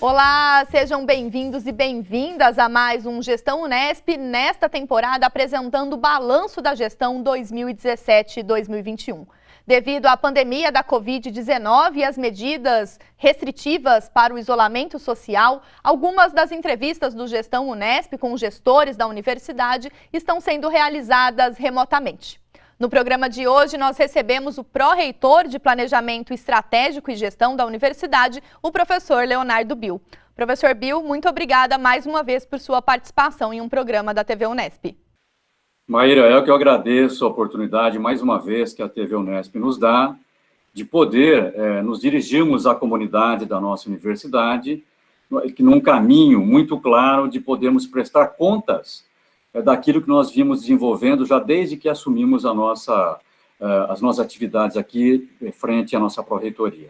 Olá, sejam bem-vindos e bem-vindas a mais um Gestão Unesp, nesta temporada apresentando o balanço da gestão 2017-2021. Devido à pandemia da Covid-19 e às medidas restritivas para o isolamento social, algumas das entrevistas do Gestão Unesp com gestores da universidade estão sendo realizadas remotamente. No programa de hoje, nós recebemos o pró-reitor de Planejamento Estratégico e Gestão da Universidade, o professor Leonardo Bill. Professor Bill, muito obrigada mais uma vez por sua participação em um programa da TV Unesp. Maíra, eu que agradeço a oportunidade, mais uma vez, que a TV Unesp nos dá, de poder nos dirigirmos à comunidade da nossa universidade, num caminho muito claro de podermos prestar contas daquilo que nós vimos desenvolvendo já desde que assumimos as nossas atividades aqui frente à nossa pró-reitoria.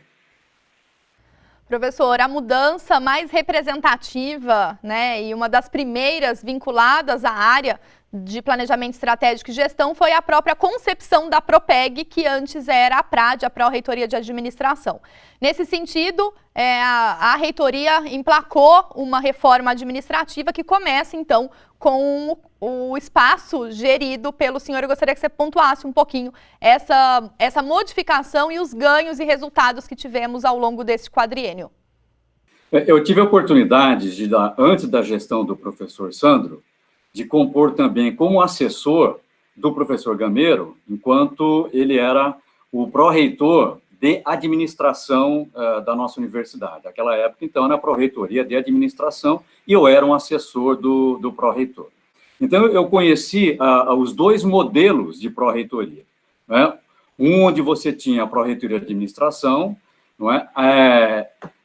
Professor, a mudança mais representativa, e uma das primeiras vinculadas à área de Planejamento Estratégico e Gestão foi a própria concepção da Propeg, que antes era a PRAD, a Pró-Reitoria de Administração. Nesse sentido, a reitoria emplacou uma reforma administrativa que começa, então, com o espaço gerido pelo senhor. Eu gostaria que você pontuasse um pouquinho essa modificação e os ganhos e resultados que tivemos ao longo desse quadriênio. Eu tive a oportunidade de antes da gestão do professor Sandro, de compor também como assessor do professor Gameiro, enquanto ele era o pró-reitor de administração da nossa universidade. Naquela época, então, era a pró-reitoria de administração e eu era um assessor do pró-reitor. Então, eu conheci os dois modelos de pró-reitoria, um onde você tinha a pró-reitoria de administração,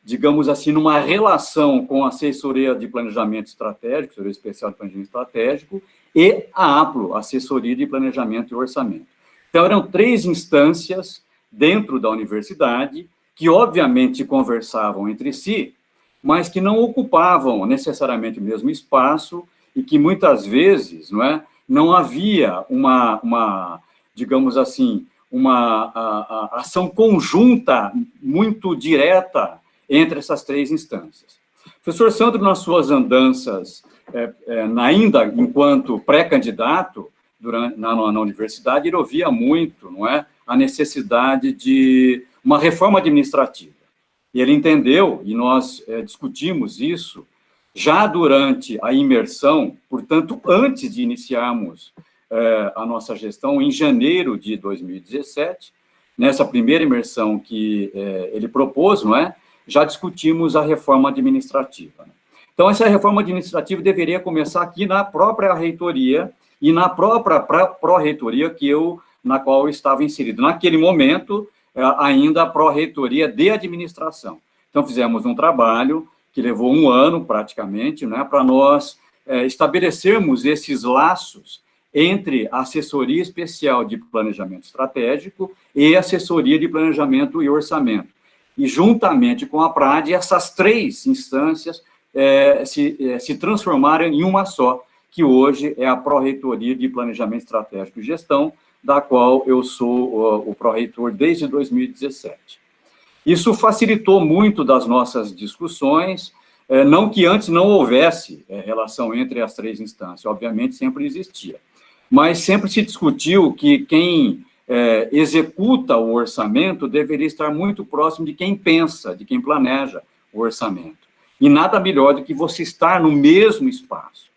digamos assim, numa relação com a assessoria de planejamento estratégico, assessoria especial de planejamento estratégico, e a APLO, assessoria de planejamento e orçamento. Então, eram três instâncias dentro da universidade que, obviamente, conversavam entre si, mas que não ocupavam necessariamente o mesmo espaço e que, muitas vezes, não havia digamos assim, uma ação conjunta muito direta entre essas três instâncias. O professor Sandro, nas suas andanças, ainda enquanto pré-candidato na universidade, ele ouvia muito, a necessidade de uma reforma administrativa. E ele entendeu, e nós discutimos isso, já durante a imersão, portanto, antes de iniciarmos a nossa gestão, em janeiro de 2017, nessa primeira imersão que ele propôs, já discutimos a reforma administrativa. Então, essa reforma administrativa deveria começar aqui na própria reitoria e na própria pró-reitoria na qual eu estava inserido. Naquele momento, ainda a pró-reitoria de administração. Então, fizemos um trabalho que levou um ano, praticamente, para nós estabelecermos esses laços entre a assessoria especial de planejamento estratégico e a assessoria de planejamento e orçamento. E, juntamente com a PRAD, essas três instâncias se transformaram em uma só, que hoje é a Pró-Reitoria de Planejamento Estratégico e Gestão, da qual eu sou o pró-reitor desde 2017. Isso facilitou muito das nossas discussões, não que antes não houvesse relação entre as três instâncias, obviamente sempre existia, mas sempre se discutiu que quem executa o orçamento deveria estar muito próximo de quem pensa, de quem planeja o orçamento. E nada melhor do que você estar no mesmo espaço.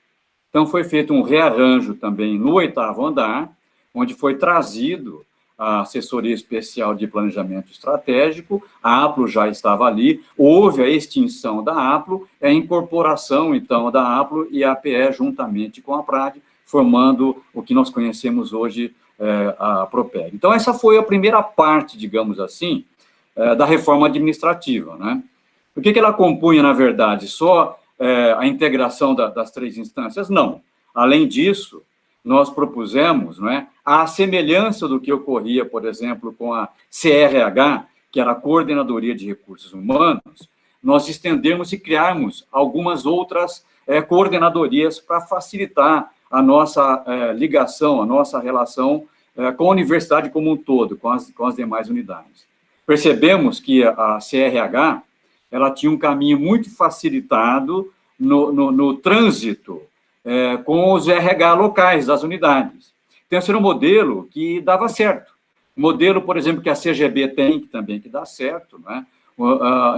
Então, foi feito um rearranjo também no 8º andar, onde foi trazido a assessoria especial de planejamento estratégico, a APLO já estava ali, houve a extinção da APLO, a incorporação, então, da APLO e a APE juntamente com a PRAD, formando o que nós conhecemos hoje, a Propeg. Então, essa foi a primeira parte, digamos assim, da reforma administrativa, O que ela compunha, na verdade? Só a integração das três instâncias? Não. Além disso, nós propusemos, a semelhança do que ocorria, por exemplo, com a CRH, que era a Coordenadoria de Recursos Humanos, nós estendermos e criarmos algumas outras coordenadorias para facilitar a nossa ligação, a nossa relação com a universidade como um todo, com as demais unidades. Percebemos que a CRH ela tinha um caminho muito facilitado no trânsito com os RH locais das unidades. Então, esse era um modelo que dava certo. Modelo, por exemplo, que a CGB tem, que também que dá certo, né?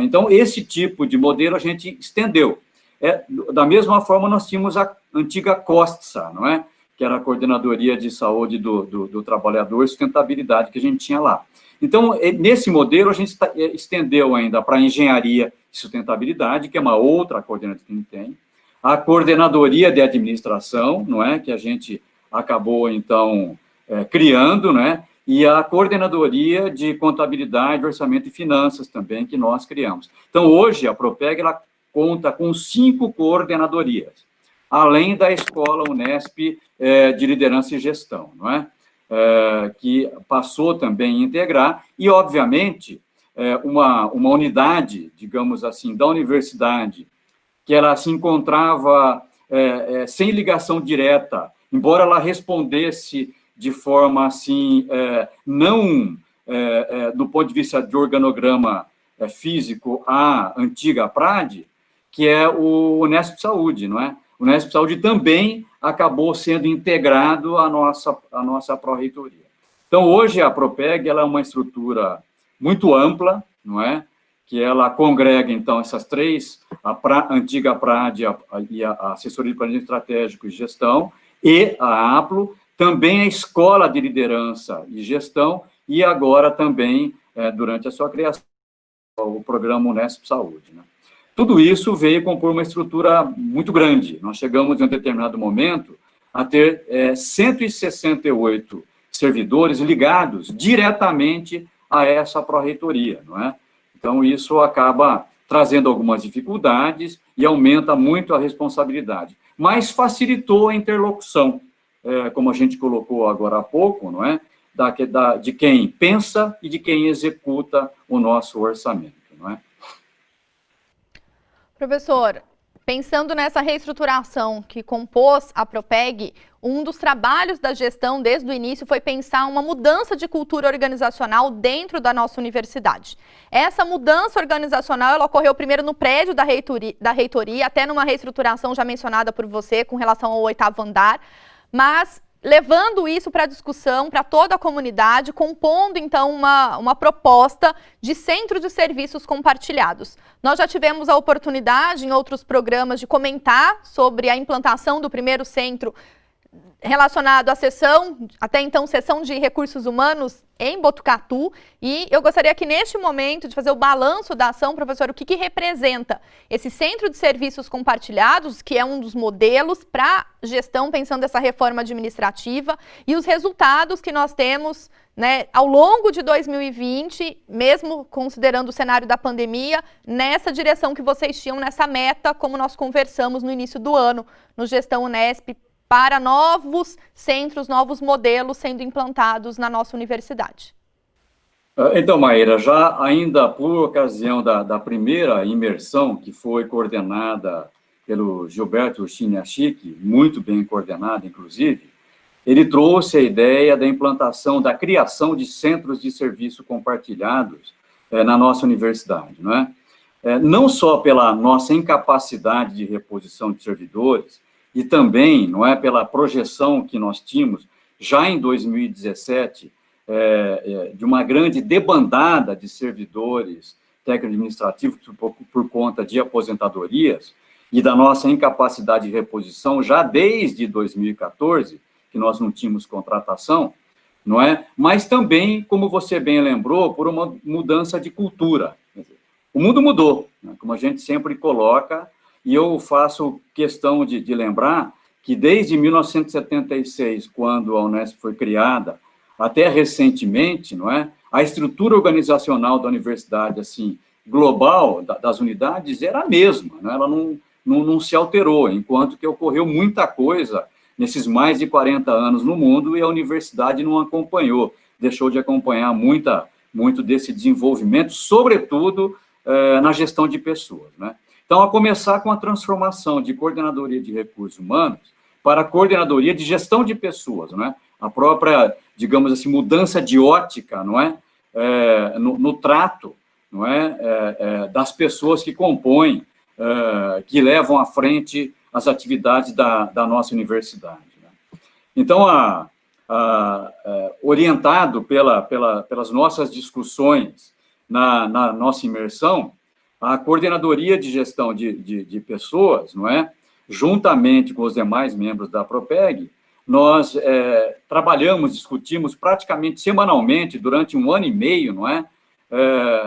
Então, esse tipo de modelo a gente estendeu. Da mesma forma, nós tínhamos a antiga COSTSA, não é? Que era a Coordenadoria de Saúde do Trabalhador e Sustentabilidade que a gente tinha lá. Então, nesse modelo, a gente estendeu ainda para a Engenharia e Sustentabilidade, que é uma outra coordenadoria que a gente tem, a Coordenadoria de Administração, não é? Que a gente acabou, então, criando, né? E a Coordenadoria de Contabilidade, Orçamento e Finanças também, que nós criamos. Então, hoje, a Propeg, ela conta com 5 coordenadorias, além da Escola Unesp de Liderança e Gestão, não é? Que passou também a integrar, e, obviamente, uma unidade, digamos assim, da universidade, que ela se encontrava sem ligação direta, embora ela respondesse de forma, assim, não do ponto de vista de organograma físico à antiga PRAD, que é o Unesp Saúde, não é? O Unesp Saúde também acabou sendo integrado à nossa pró-reitoria. Então, hoje, a Propeg, ela é uma estrutura muito ampla, não é? Que ela congrega, então, essas 3, a antiga PRAD e a Assessoria de Planejamento Estratégico e Gestão, e a APLO, também a Escola de Liderança e Gestão, e agora também, durante a sua criação, o programa Unesp Saúde, né? Tudo isso veio compor uma estrutura muito grande. Nós chegamos, em um determinado momento, a ter 168 servidores ligados diretamente a essa pró-reitoria, não é? Então, isso acaba trazendo algumas dificuldades e aumenta muito a responsabilidade. Mas facilitou a interlocução, como a gente colocou agora há pouco, não é? De quem pensa e de quem executa o nosso orçamento, não é? Professor, pensando nessa reestruturação que compôs a Propeg, um dos trabalhos da gestão desde o início foi pensar uma mudança de cultura organizacional dentro da nossa universidade. Essa mudança organizacional ela ocorreu primeiro no prédio da reitoria, até numa reestruturação já mencionada por você com relação ao 8º andar, mas levando isso para discussão, para toda a comunidade, compondo, então, uma proposta de centro de serviços compartilhados. Nós já tivemos a oportunidade, em outros programas, de comentar sobre a implantação do primeiro centro relacionado à seção, até então, seção de recursos humanos em Botucatu, e eu gostaria que neste momento de fazer o balanço da ação, professor, o que representa esse centro de serviços compartilhados, que é um dos modelos para gestão, pensando nessa reforma administrativa, e os resultados que nós temos, né, ao longo de 2020, mesmo considerando o cenário da pandemia, nessa direção que vocês tinham, nessa meta, como nós conversamos no início do ano, no Gestão Unesp, para novos centros, novos modelos sendo implantados na nossa universidade. Então, Maíra, já ainda por ocasião da primeira imersão, que foi coordenada pelo Gilberto Chiniachik, muito bem coordenada, inclusive, ele trouxe a ideia da implantação, da criação de centros de serviço compartilhados na nossa universidade, não é? Não só pela nossa incapacidade de reposição de servidores, e também, não é, pela projeção que nós tínhamos, já em 2017, de uma grande debandada de servidores técnico-administrativos por conta de aposentadorias e da nossa incapacidade de reposição, já desde 2014, que nós não tínhamos contratação, não é? Mas também, como você bem lembrou, por uma mudança de cultura. O mundo mudou, né? Como a gente sempre coloca. E eu faço questão de lembrar que desde 1976, quando a Unesp foi criada, até recentemente, não é? A estrutura organizacional da universidade, assim, global, das unidades, era a mesma, né? Ela não se alterou, enquanto que ocorreu muita coisa nesses mais de 40 anos no mundo e a universidade não acompanhou, deixou de acompanhar muito desse desenvolvimento, sobretudo na gestão de pessoas, né? Então, a começar com a transformação de coordenadoria de recursos humanos para coordenadoria de gestão de pessoas, não é? A própria, digamos assim, mudança de ótica, não é? No trato não das pessoas que compõem, que levam à frente as atividades da nossa universidade. Né? Então, orientado pelas nossas discussões na nossa imersão, a Coordenadoria de Gestão de Pessoas, juntamente com os demais membros da Propeg, nós trabalhamos, discutimos praticamente semanalmente, durante 1 ano e meio,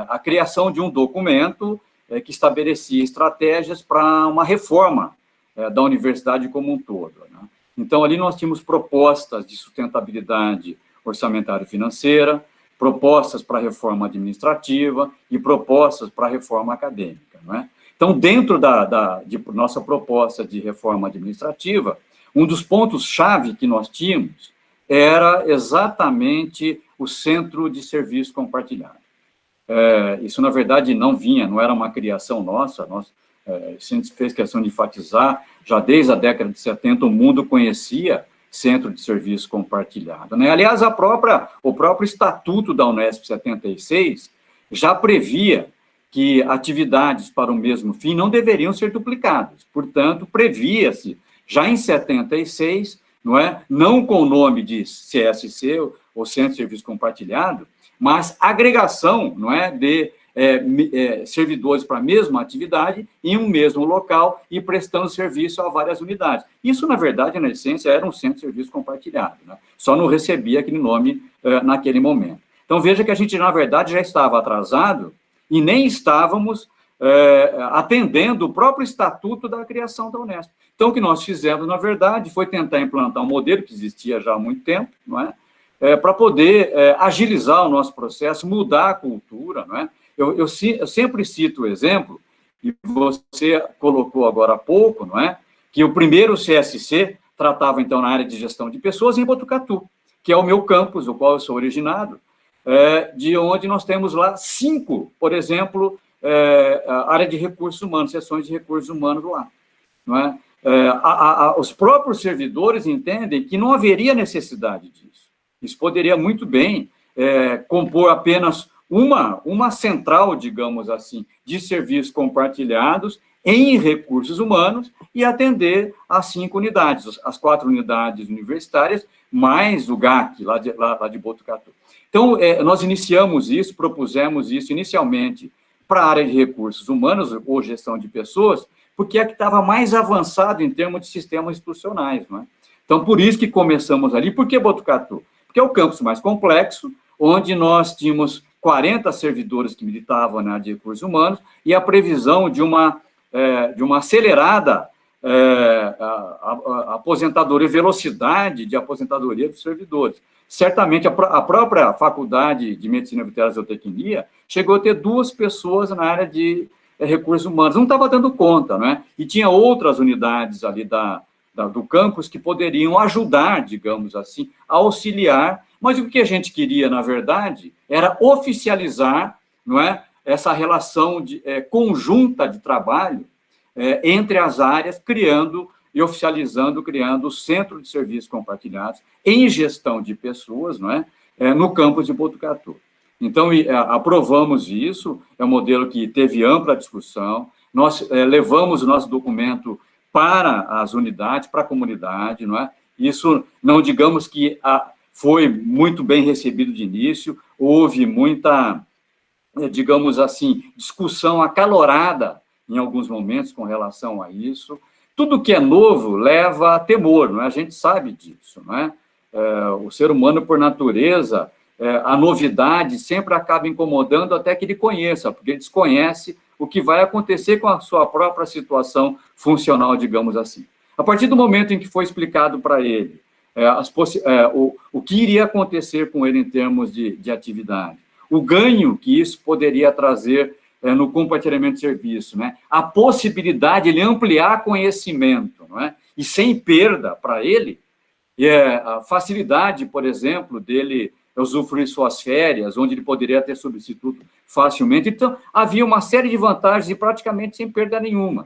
a criação de um documento que estabelecia estratégias para uma reforma da universidade como um todo. Né? Então, ali nós tínhamos propostas de sustentabilidade orçamentária e financeira, propostas para reforma administrativa e propostas para reforma acadêmica. Então, dentro de nossa proposta de reforma administrativa, um dos pontos-chave que nós tínhamos era exatamente o Centro de Serviço Compartilhado. Isso, na verdade, não era uma criação nossa, a gente fez questão de enfatizar, já desde a década de 70, o mundo conhecia Centro de Serviço Compartilhado. Aliás, o próprio Estatuto da Unesp 76 já previa que atividades para o mesmo fim não deveriam ser duplicadas. Portanto, previa-se, já em 76, não com o nome de CSC, ou Centro de Serviço Compartilhado, mas agregação de servidores para a mesma atividade em um mesmo local e prestando serviço a várias unidades. Isso, na verdade, na essência, era um Centro de Serviço Compartilhado, só não recebia aquele nome naquele momento. Então, veja que a gente, na verdade, já estava atrasado e nem estávamos atendendo o próprio estatuto da criação da Unesp. Então, o que nós fizemos, na verdade, foi tentar implantar um modelo que existia já há muito tempo, para poder agilizar o nosso processo, mudar a cultura. Eu sempre cito o exemplo, e você colocou agora há pouco, que o primeiro CSC tratava, então, na área de gestão de pessoas em Botucatu, que é o meu campus, do qual eu sou originado, de onde nós temos lá 5, por exemplo, área de recursos humanos, seções de recursos humanos lá. Os próprios servidores entendem que não haveria necessidade disso. Isso poderia muito bem compor apenas uma central, digamos assim, de serviços compartilhados em recursos humanos e atender as 5 unidades, as 4 unidades universitárias, mais o GAC, lá de Botucatu. Então, nós iniciamos isso, propusemos isso inicialmente para a área de recursos humanos ou gestão de pessoas, porque é que estava mais avançado em termos de sistemas institucionais. Então, por isso que começamos ali. Por que Botucatu? Porque é o campus mais complexo, onde nós tínhamos 40 servidores que militavam na área de recursos humanos e a previsão de uma acelerada aposentadoria, velocidade de aposentadoria dos servidores. Certamente, a própria Faculdade de Medicina Veterinária e Zootecnia chegou a ter 2 pessoas na área de recursos humanos, não estava dando conta, E tinha outras unidades ali do campus que poderiam ajudar, digamos assim, a auxiliar, mas o que a gente queria, na verdade, era oficializar, essa relação conjunta de trabalho entre as áreas, criando o Centro de Serviços Compartilhados em gestão de pessoas, no campus de Botucatu. Então, aprovamos isso, é um modelo que teve ampla discussão, nós levamos o nosso documento para as unidades, para a comunidade, Isso, não digamos que foi muito bem recebido de início, houve muita, digamos assim, discussão acalorada em alguns momentos com relação a isso. Tudo que é novo leva a temor, A gente sabe disso, O ser humano, por natureza, a novidade sempre acaba incomodando até que ele conheça, porque ele desconhece o que vai acontecer com a sua própria situação funcional, digamos assim. A partir do momento em que foi explicado para ele o que iria acontecer com ele em termos de atividade, o ganho que isso poderia trazer no compartilhamento de serviço, a possibilidade de ele ampliar conhecimento, e sem perda para ele, a facilidade, por exemplo, dele usufruir suas férias, onde ele poderia ter substituto facilmente. Então, havia uma série de vantagens e praticamente sem perda nenhuma,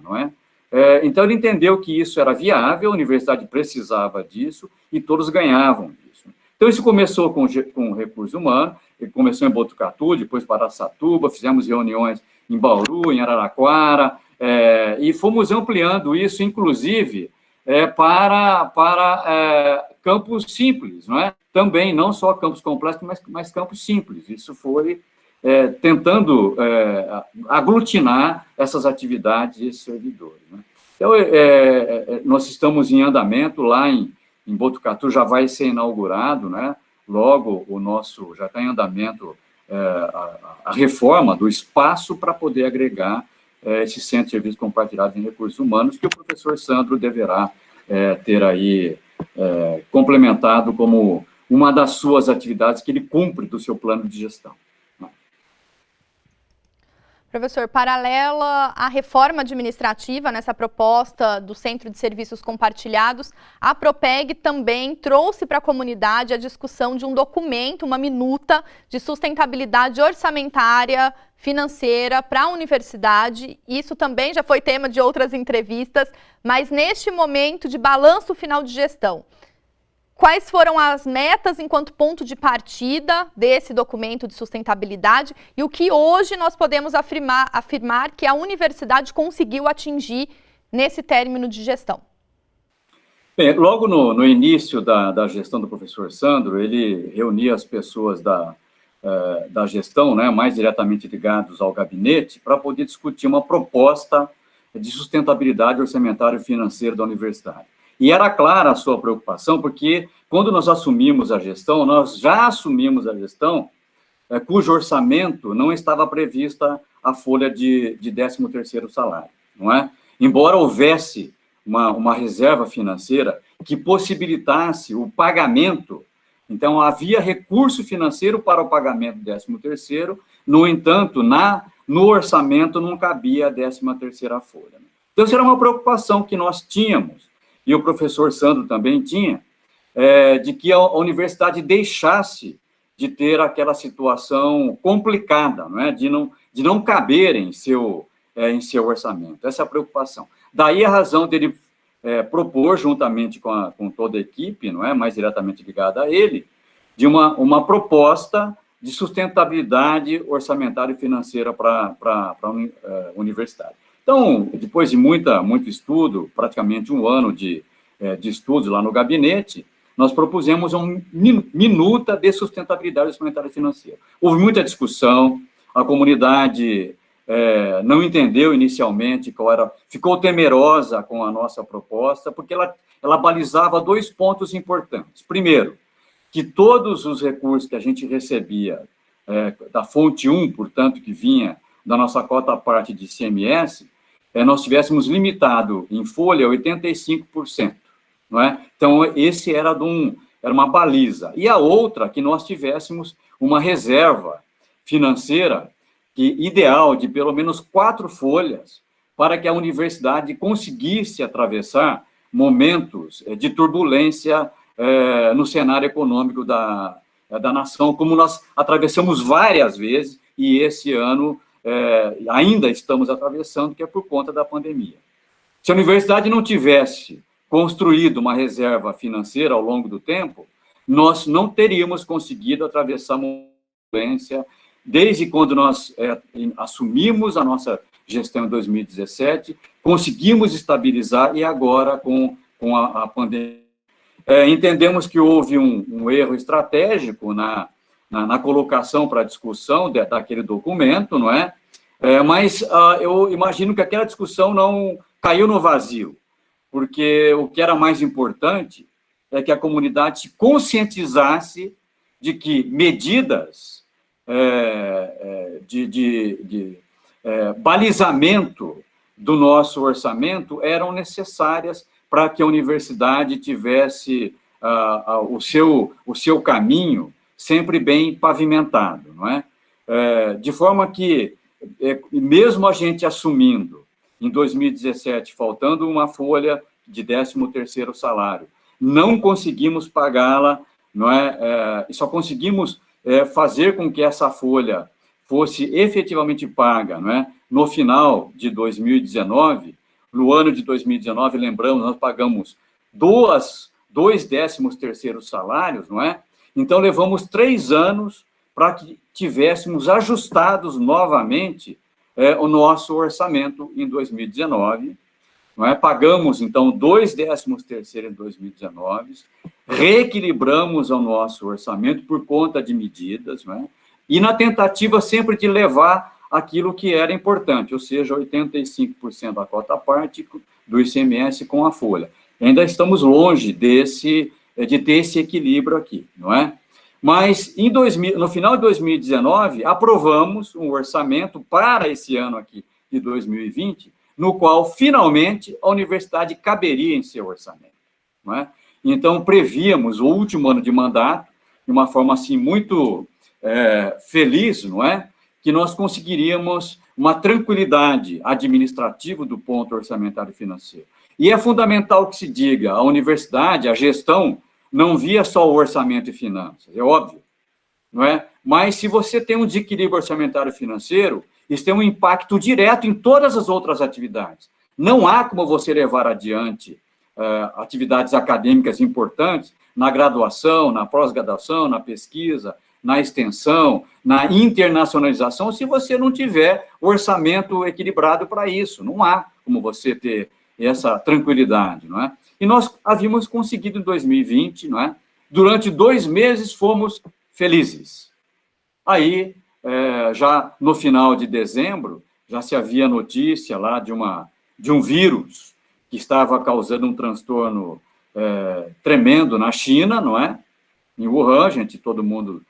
Então, ele entendeu que isso era viável, a universidade precisava disso e todos ganhavam disso. Então, isso começou com recursos humanos, começou em Botucatu, depois para Araçatuba, fizemos reuniões em Bauru, em Araraquara, e fomos ampliando isso, inclusive, para campos simples, não é? Também, não só campos complexos, mas campos simples. Isso foi tentando aglutinar essas atividades e esses servidores, né? Então, nós estamos em andamento lá em Botucatu, já vai ser inaugurado, né? Logo, já está em andamento a reforma do espaço para poder agregar esse centro de serviços compartilhados em recursos humanos, que o professor Sandro deverá ter aí complementado como uma das suas atividades que ele cumpre do seu plano de gestão. Professor, paralela à reforma administrativa, nessa proposta do Centro de Serviços Compartilhados, a Propeg também trouxe para a comunidade a discussão de um documento, uma minuta de sustentabilidade orçamentária financeira para a universidade. Isso também já foi tema de outras entrevistas, mas neste momento de balanço final de gestão, quais foram as metas enquanto ponto de partida desse documento de sustentabilidade e o que hoje nós podemos afirmar que a universidade conseguiu atingir nesse término de gestão? Bem, logo no início da gestão do professor Sandro, ele reunia as pessoas da gestão, né, mais diretamente ligados ao gabinete, para poder discutir uma proposta de sustentabilidade orçamentária e financeira da universidade. E era clara a sua preocupação, porque quando nós assumimos a gestão, nós já assumimos a gestão cujo orçamento não estava prevista a folha de 13º salário, não é? Embora houvesse uma reserva financeira que possibilitasse o pagamento, então havia recurso financeiro para o pagamento do 13º, no entanto, no orçamento não cabia a 13ª folha. Então, isso era uma preocupação que nós tínhamos, e o professor Sandro também tinha, de que a universidade deixasse de ter aquela situação complicada, não é? de não caber em seu orçamento. Essa é a preocupação. Daí a razão dele propor, juntamente com toda a equipe, não é? Mais diretamente ligada a ele, de uma proposta de sustentabilidade orçamentária e financeira para a universidade. Então, depois de muito estudo, praticamente um ano de estudos lá no gabinete, nós propusemos uma minuta de sustentabilidade orçamentária e financeira. Houve muita discussão, a comunidade não entendeu inicialmente ficou temerosa com a nossa proposta, porque ela balizava 2 pontos importantes. Primeiro, que todos os recursos que a gente recebia da fonte 1, portanto, que vinha da nossa cota parte de ICMS, nós tivéssemos limitado em folha 85%, não é? Então, esse era uma baliza. E a outra, que nós tivéssemos uma reserva financeira ideal de pelo menos 4 folhas para que a universidade conseguisse atravessar momentos de turbulência no cenário econômico da nação, como nós atravessamos várias vezes, e esse ano ainda estamos atravessando, que é por conta da pandemia. Se a universidade não tivesse construído uma reserva financeira ao longo do tempo, nós não teríamos conseguido atravessar uma turbulência desde quando nós assumimos a nossa gestão em 2017, conseguimos estabilizar, e agora com a pandemia. Entendemos que houve um erro estratégico na colocação para discussão daquele documento, não é? Mas eu imagino que aquela discussão não caiu no vazio, porque o que era mais importante é que a comunidade se conscientizasse de que medidas de balizamento do nosso orçamento eram necessárias para que a universidade tivesse o seu caminho sempre bem pavimentado, não é? De forma que, mesmo a gente assumindo, em 2017, faltando uma folha de 13º salário, não conseguimos pagá-la, não é? Só conseguimos fazer com que essa folha fosse efetivamente paga, não é? No final de 2019, no ano de 2019, lembramos, nós pagamos 2 13º salários, não é? Então, levamos 3 anos para que tivéssemos ajustados novamente o nosso orçamento em 2019. Não é? Pagamos, então, 2 13º em 2019, reequilibramos o nosso orçamento por conta de medidas, não é? E na tentativa sempre de levar aquilo que era importante, ou seja, 85% da cota parte do ICMS com a folha. Ainda estamos longe de ter esse equilíbrio aqui, não é? Mas, no final de 2019, aprovamos um orçamento para esse ano aqui, de 2020, no qual, finalmente, a universidade caberia em seu orçamento, não é? Então, prevíamos o último ano de mandato, de uma forma, assim, muito feliz, não é? Que nós conseguiríamos uma tranquilidade administrativa do ponto orçamentário financeiro. E é fundamental que se diga, a universidade, a gestão, não via só o orçamento e finanças, é óbvio, não é? Mas se você tem um desequilíbrio orçamentário financeiro, isso tem um impacto direto em todas as outras atividades. Não há como você levar adiante atividades acadêmicas importantes na graduação, na pós-graduação, na pesquisa, na extensão, na internacionalização, se você não tiver orçamento equilibrado para isso. Não há como você ter essa tranquilidade, não é? E nós havíamos conseguido em 2020, não é? Durante 2 meses fomos felizes. Aí, já no final de dezembro, já se havia notícia lá de um vírus que estava causando um transtorno tremendo na China, não é? Em Wuhan, todo mundo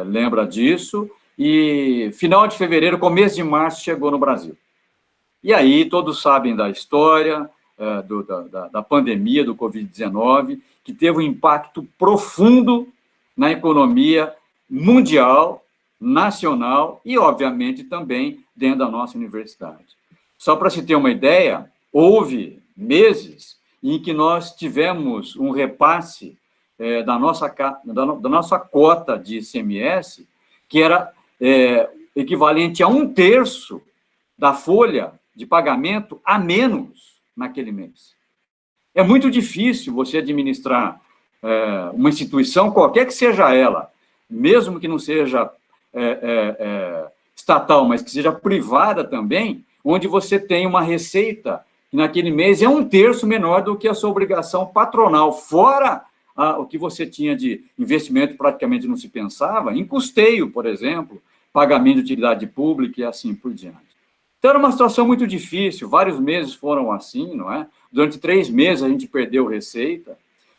lembra disso, e final de fevereiro, começo de março, chegou no Brasil. E aí, todos sabem da história da pandemia do Covid-19, que teve um impacto profundo na economia mundial, nacional e, obviamente, também dentro da nossa universidade. Só para se ter uma ideia, houve meses em que nós tivemos um repasse da nossa cota de ICMS, que era equivalente a 1/3 da folha de pagamento a menos naquele mês. É muito difícil você administrar uma instituição, qualquer que seja ela, mesmo que não seja estatal, mas que seja privada também, onde você tem uma receita que naquele mês é 1/3 menor do que a sua obrigação patronal, fora o que você tinha de investimento praticamente não se pensava, em custeio, por exemplo, pagamento de utilidade pública e assim por diante. Então, era uma situação muito difícil, vários meses foram assim, não é? Durante 3 meses a gente perdeu receita.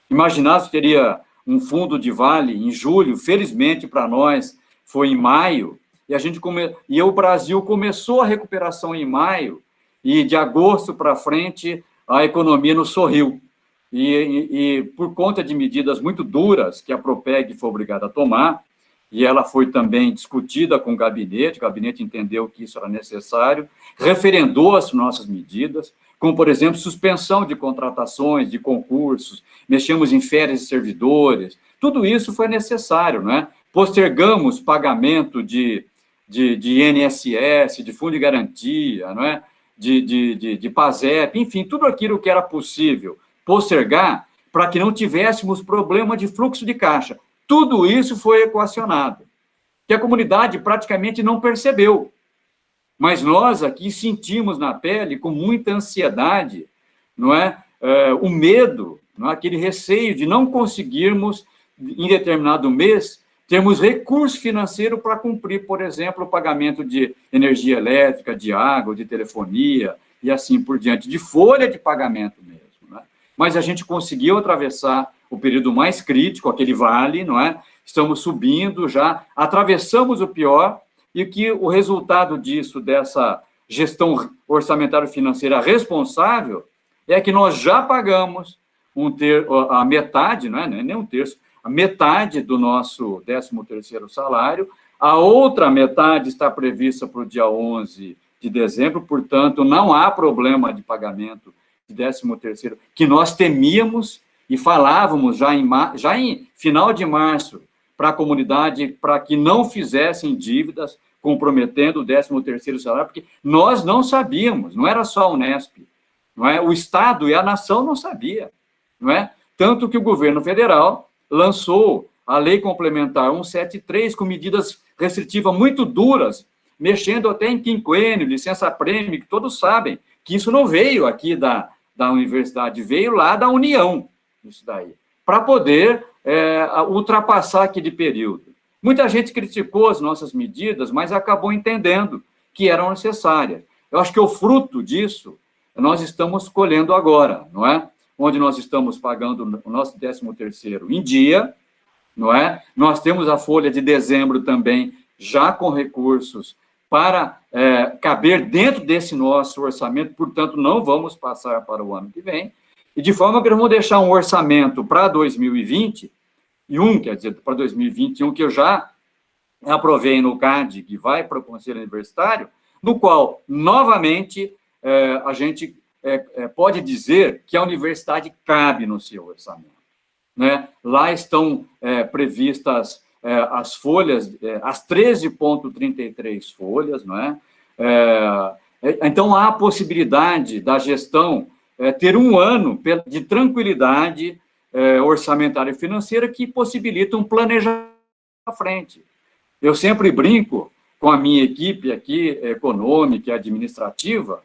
Imaginar se teria um fundo de vale em julho, felizmente para nós foi em maio, e o Brasil começou a recuperação em maio, e de agosto para frente a economia nos sorriu. E por conta de medidas muito duras que a Propeg foi obrigada a tomar, e ela foi também discutida com o gabinete entendeu que isso era necessário, referendou as nossas medidas, como, por exemplo, suspensão de contratações, de concursos, mexemos em férias de servidores, tudo isso foi necessário, não é? Postergamos pagamento de INSS, de fundo de garantia, não é? de PASEP, enfim, tudo aquilo que era possível postergar para que não tivéssemos problema de fluxo de caixa. Tudo isso foi equacionado, que a comunidade praticamente não percebeu. Mas nós aqui sentimos na pele, com muita ansiedade, não é? O medo, não é? Aquele receio de não conseguirmos, em determinado mês, termos recurso financeiro para cumprir, por exemplo, o pagamento de energia elétrica, de água, de telefonia, e assim por diante, de folha de pagamento mesmo. Não é? Mas a gente conseguiu atravessar o período mais crítico, aquele vale, não é? Estamos subindo já, atravessamos o pior, e que o resultado disso, dessa gestão orçamentária financeira responsável, é que nós já pagamos a metade, não é nem 1/3, a metade do nosso 13º salário, a outra metade está prevista para o dia 11 de dezembro, portanto, não há problema de pagamento de 13º, que nós temíamos e falávamos já em final de março para a comunidade, para que não fizessem dívidas comprometendo o 13º salário, porque nós não sabíamos, não era só a Unesp, não é? O Estado e a nação não sabia, não é? Tanto que o governo federal lançou a Lei Complementar 173, com medidas restritivas muito duras, mexendo até em quinquênio, licença-prêmio, que todos sabem que isso não veio aqui da universidade, veio lá da União, isso daí, para poder ultrapassar aquele período. Muita gente criticou as nossas medidas, mas acabou entendendo que eram necessárias. Eu acho que o fruto disso nós estamos colhendo agora, não é? Onde nós estamos pagando o nosso 13º em dia, não é? Nós temos a folha de dezembro também já com recursos para caber dentro desse nosso orçamento, portanto, não vamos passar para o ano que vem, e de forma que nós vamos deixar um orçamento para 2021, quer dizer, para 2021, que eu já aprovei no CAD, que vai para o Conselho Universitário, no qual, novamente, a gente pode dizer que a universidade cabe no seu orçamento, né? Lá estão previstas as folhas, as 13,33 folhas, não é? Então, há a possibilidade da gestão ter um ano de tranquilidade orçamentária e financeira que possibilita um planejamento à frente. Eu sempre brinco com a minha equipe aqui, econômica e administrativa,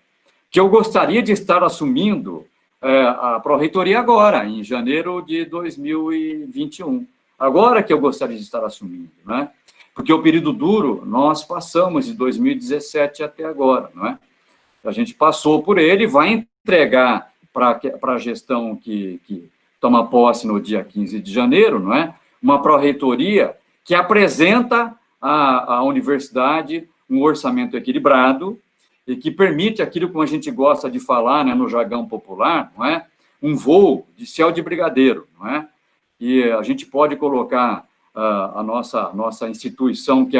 que eu gostaria de estar assumindo a pró-reitoria agora, em janeiro de 2021. Agora que eu gostaria de estar assumindo, né? Porque o período duro nós passamos de 2017 até agora, não é? A gente passou por ele e vai entregar para a gestão que toma posse no dia 15 de janeiro, não é? Uma pró-reitoria que apresenta à universidade um orçamento equilibrado e que permite aquilo que a gente gosta de falar, né, no jargão popular, não é? Um voo de céu de brigadeiro, não é? E a gente pode colocar a nossa instituição, que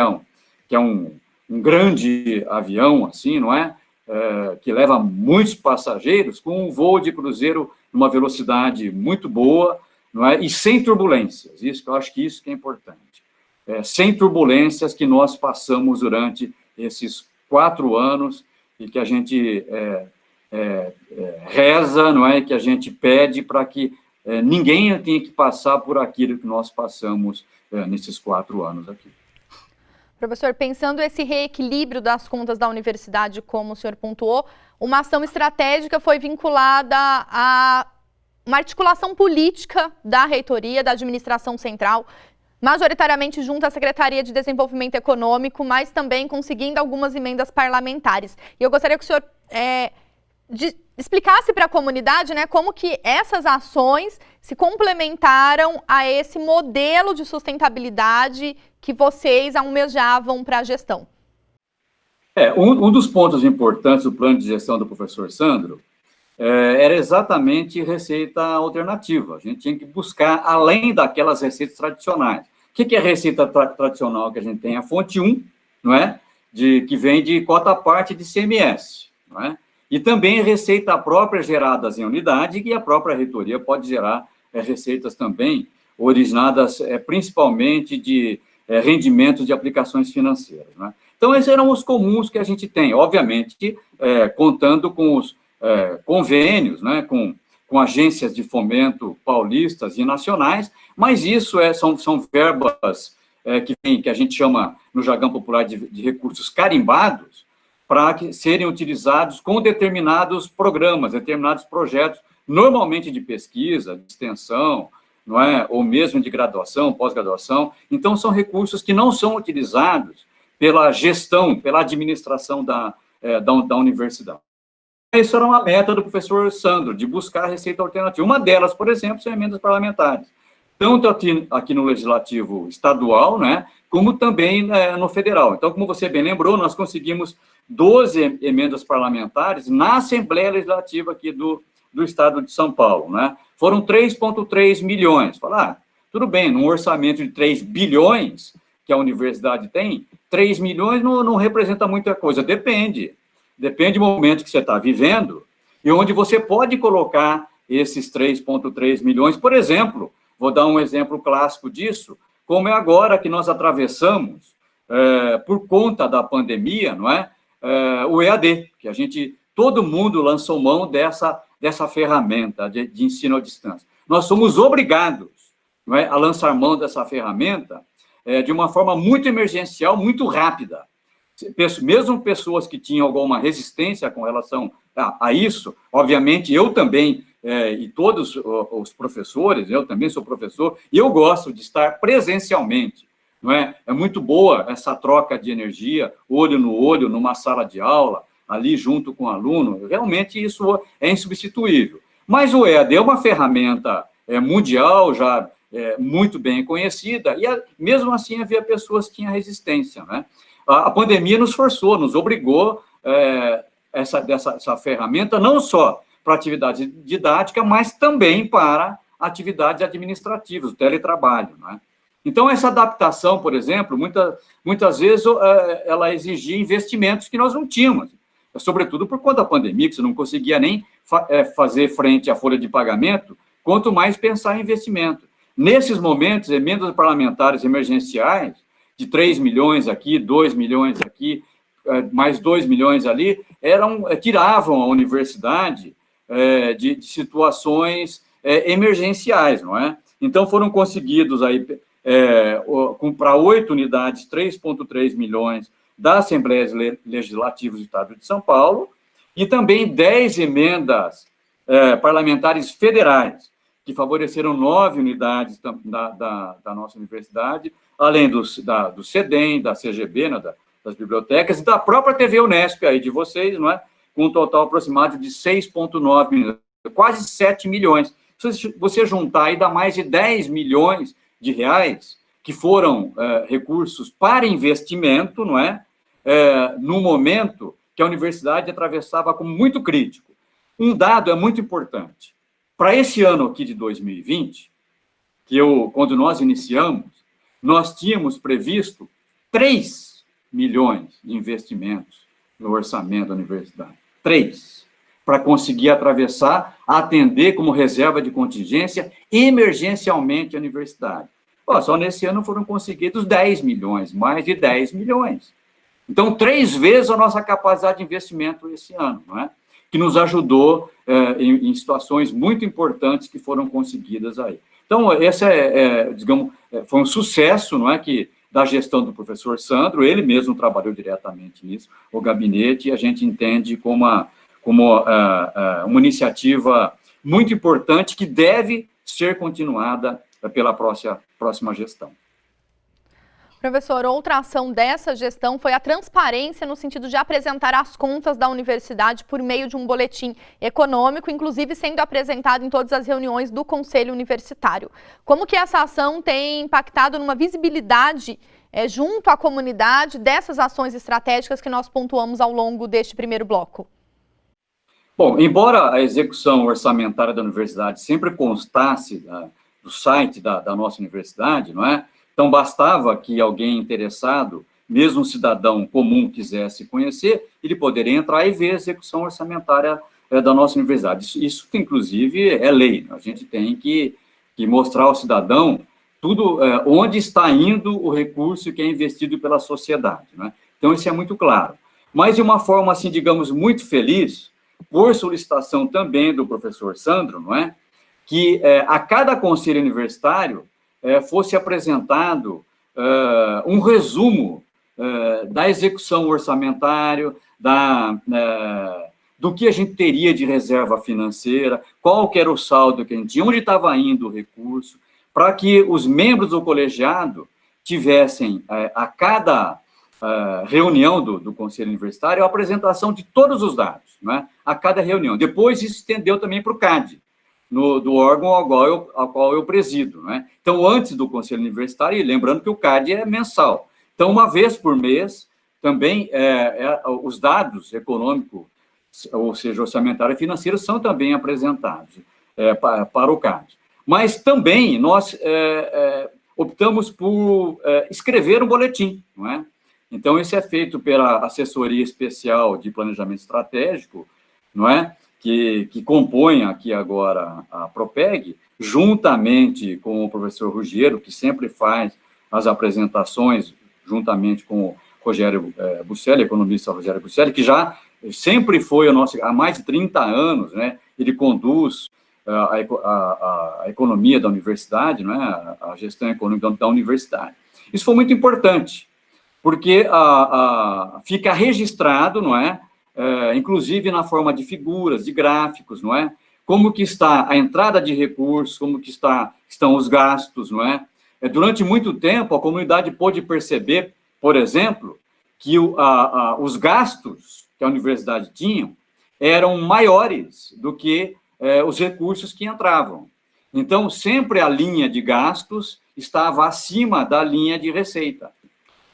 é um grande avião, assim, não é? Que leva muitos passageiros, com um voo de cruzeiro numa velocidade muito boa, não é? E sem turbulências. Eu acho que isso que é importante. Sem turbulências que nós passamos durante esses 4 anos e que a gente reza, não é? Que a gente pede para que ninguém tenha que passar por aquilo que nós passamos nesses 4 anos aqui. Professor, pensando esse reequilíbrio das contas da universidade, como o senhor pontuou, uma ação estratégica foi vinculada a uma articulação política da reitoria, da administração central, majoritariamente junto à Secretaria de Desenvolvimento Econômico, mas também conseguindo algumas emendas parlamentares. E eu gostaria que o senhor explicasse para a comunidade, né, como que essas ações se complementaram a esse modelo de sustentabilidade que vocês almejavam para a gestão. Um dos pontos importantes do plano de gestão do professor Sandro era exatamente receita alternativa. A gente tinha que buscar além daquelas receitas tradicionais. O que é receita tradicional que a gente tem? A fonte 1, não é? Que vem de cota parte de CMS, não é? E também receita própria geradas em unidade, e a própria reitoria pode gerar receitas também originadas principalmente de rendimentos de aplicações financeiras, né? Então, esses eram os comuns que a gente tem, obviamente, contando com os convênios, né, com agências de fomento paulistas e nacionais, mas isso são verbas que a gente chama, no jargão popular, de recursos carimbados, para serem utilizados com determinados programas, determinados projetos, normalmente de pesquisa, de extensão, não é? Ou mesmo de graduação, pós-graduação. Então, são recursos que não são utilizados pela gestão, pela administração da universidade. Isso era uma meta do professor Sandro, de buscar receita alternativa. Uma delas, por exemplo, são emendas parlamentares. Tanto aqui no Legislativo Estadual, né, como também no Federal. Então, como você bem lembrou, nós conseguimos 12 emendas parlamentares na Assembleia Legislativa aqui do Estado de São Paulo, né? Foram 3,3 milhões. Falar, tudo bem, num orçamento de 3 bilhões que a universidade tem, 3 milhões não representa muita coisa. Depende do momento que você está vivendo e onde você pode colocar esses 3,3 milhões. Por exemplo, vou dar um exemplo clássico disso, como é agora que nós atravessamos, por conta da pandemia, não é? O EAD, que todo mundo lançou mão dessa ferramenta de ensino à distância. Nós somos obrigados, não é, a lançar mão dessa ferramenta de uma forma muito emergencial, muito rápida. Mesmo pessoas que tinham alguma resistência com relação a isso, obviamente eu também, e todos os professores, eu também sou professor, e eu gosto de estar presencialmente, não é? É muito boa essa troca de energia, olho no olho, numa sala de aula, ali junto com o aluno, realmente isso é insubstituível. Mas o EAD é uma ferramenta mundial, já muito bem conhecida, e mesmo assim havia pessoas que tinham resistência, né? A pandemia nos forçou, nos obrigou essa ferramenta, não só para atividade didática, mas também para atividades administrativas, o teletrabalho, né? Então, essa adaptação, por exemplo, muitas vezes ela exigia investimentos que nós não tínhamos, sobretudo por conta da pandemia, que você não conseguia nem fazer frente à folha de pagamento, quanto mais pensar em investimento. Nesses momentos, emendas parlamentares emergenciais, de 3 milhões aqui, 2 milhões aqui, mais 2 milhões ali, tiravam a universidade de situações emergenciais, não é? Então, foram conseguidos aí, para 8 unidades, 3,3 milhões da Assembleia Legislativa do Estado de São Paulo, e também 10 emendas parlamentares federais, que favoreceram 9 unidades da nossa universidade, além do CEDEM, da CGB, né, das bibliotecas, e da própria TV Unesp, aí de vocês, não é? Com um total aproximado de 6,9 milhões, quase 7 milhões. Se você juntar aí, dá mais de 10 milhões de reais, que foram recursos para investimento, não é? No momento que a universidade atravessava como muito crítico. Um dado é muito importante. Para esse ano aqui de 2020, quando nós iniciamos, nós tínhamos previsto 3 milhões de investimentos no orçamento da universidade. 3. Para conseguir atravessar, atender como reserva de contingência emergencialmente a universidade. Só nesse ano foram conseguidos 10 milhões, mais de 10 milhões. Então, 3 vezes a nossa capacidade de investimento esse ano, não é? Que nos ajudou em situações muito importantes que foram conseguidas aí. Então, esse digamos, foi um sucesso, não é, da gestão do professor Sandro, ele mesmo trabalhou diretamente nisso, o gabinete, e a gente entende como uma iniciativa muito importante que deve ser continuada pela próxima gestão. Professor, outra ação dessa gestão foi a transparência no sentido de apresentar as contas da universidade por meio de um boletim econômico, inclusive sendo apresentado em todas as reuniões do Conselho Universitário. Como que essa ação tem impactado numa visibilidade junto à comunidade dessas ações estratégicas que nós pontuamos ao longo deste primeiro bloco? Bom, embora a execução orçamentária da universidade sempre constasse do site da nossa universidade, não é? Então, bastava que alguém interessado, mesmo um cidadão comum, quisesse conhecer, ele poderia entrar e ver a execução orçamentária da nossa universidade. Isso inclusive, é lei. A gente tem que mostrar ao cidadão tudo, onde está indo o recurso que é investido pela sociedade, né? Então, isso é muito claro. Mas, de uma forma, assim, digamos, muito feliz, por solicitação também do professor Sandro, não é? Que a cada conselho universitário fosse apresentado um resumo da execução orçamentária, do que a gente teria de reserva financeira, qual que era o saldo que a gente tinha, onde estava indo o recurso, para que os membros do colegiado tivessem, a cada reunião do Conselho Universitário, a apresentação de todos os dados, né, a cada reunião. Depois, isso estendeu também para o CAD, do órgão ao qual eu presido, né? Então, antes do Conselho Universitário, e lembrando que o CAD é mensal. Então, uma vez por mês, também os dados econômicos, ou seja, orçamentário e financeiro, são também apresentados para o CAD. Mas também nós optamos por escrever um boletim, não é? Então, isso é feito pela Assessoria Especial de Planejamento Estratégico, não é? Que compõe aqui agora a Propeg, juntamente com o professor Ruggiero, que sempre faz as apresentações, juntamente com o Rogério Buscelli, economista Rogério Buscelli, que já sempre foi há mais de 30 anos, né? Ele conduz a economia da universidade, não é? A gestão econômica da universidade. Isso foi muito importante, porque fica registrado, não é? Inclusive na forma de figuras, de gráficos, não é? Como que está a entrada de recursos, como que estão os gastos, não é? Durante muito tempo, a comunidade pôde perceber, por exemplo, que os gastos que a universidade tinha eram maiores do que os recursos que entravam. Então, sempre a linha de gastos estava acima da linha de receita.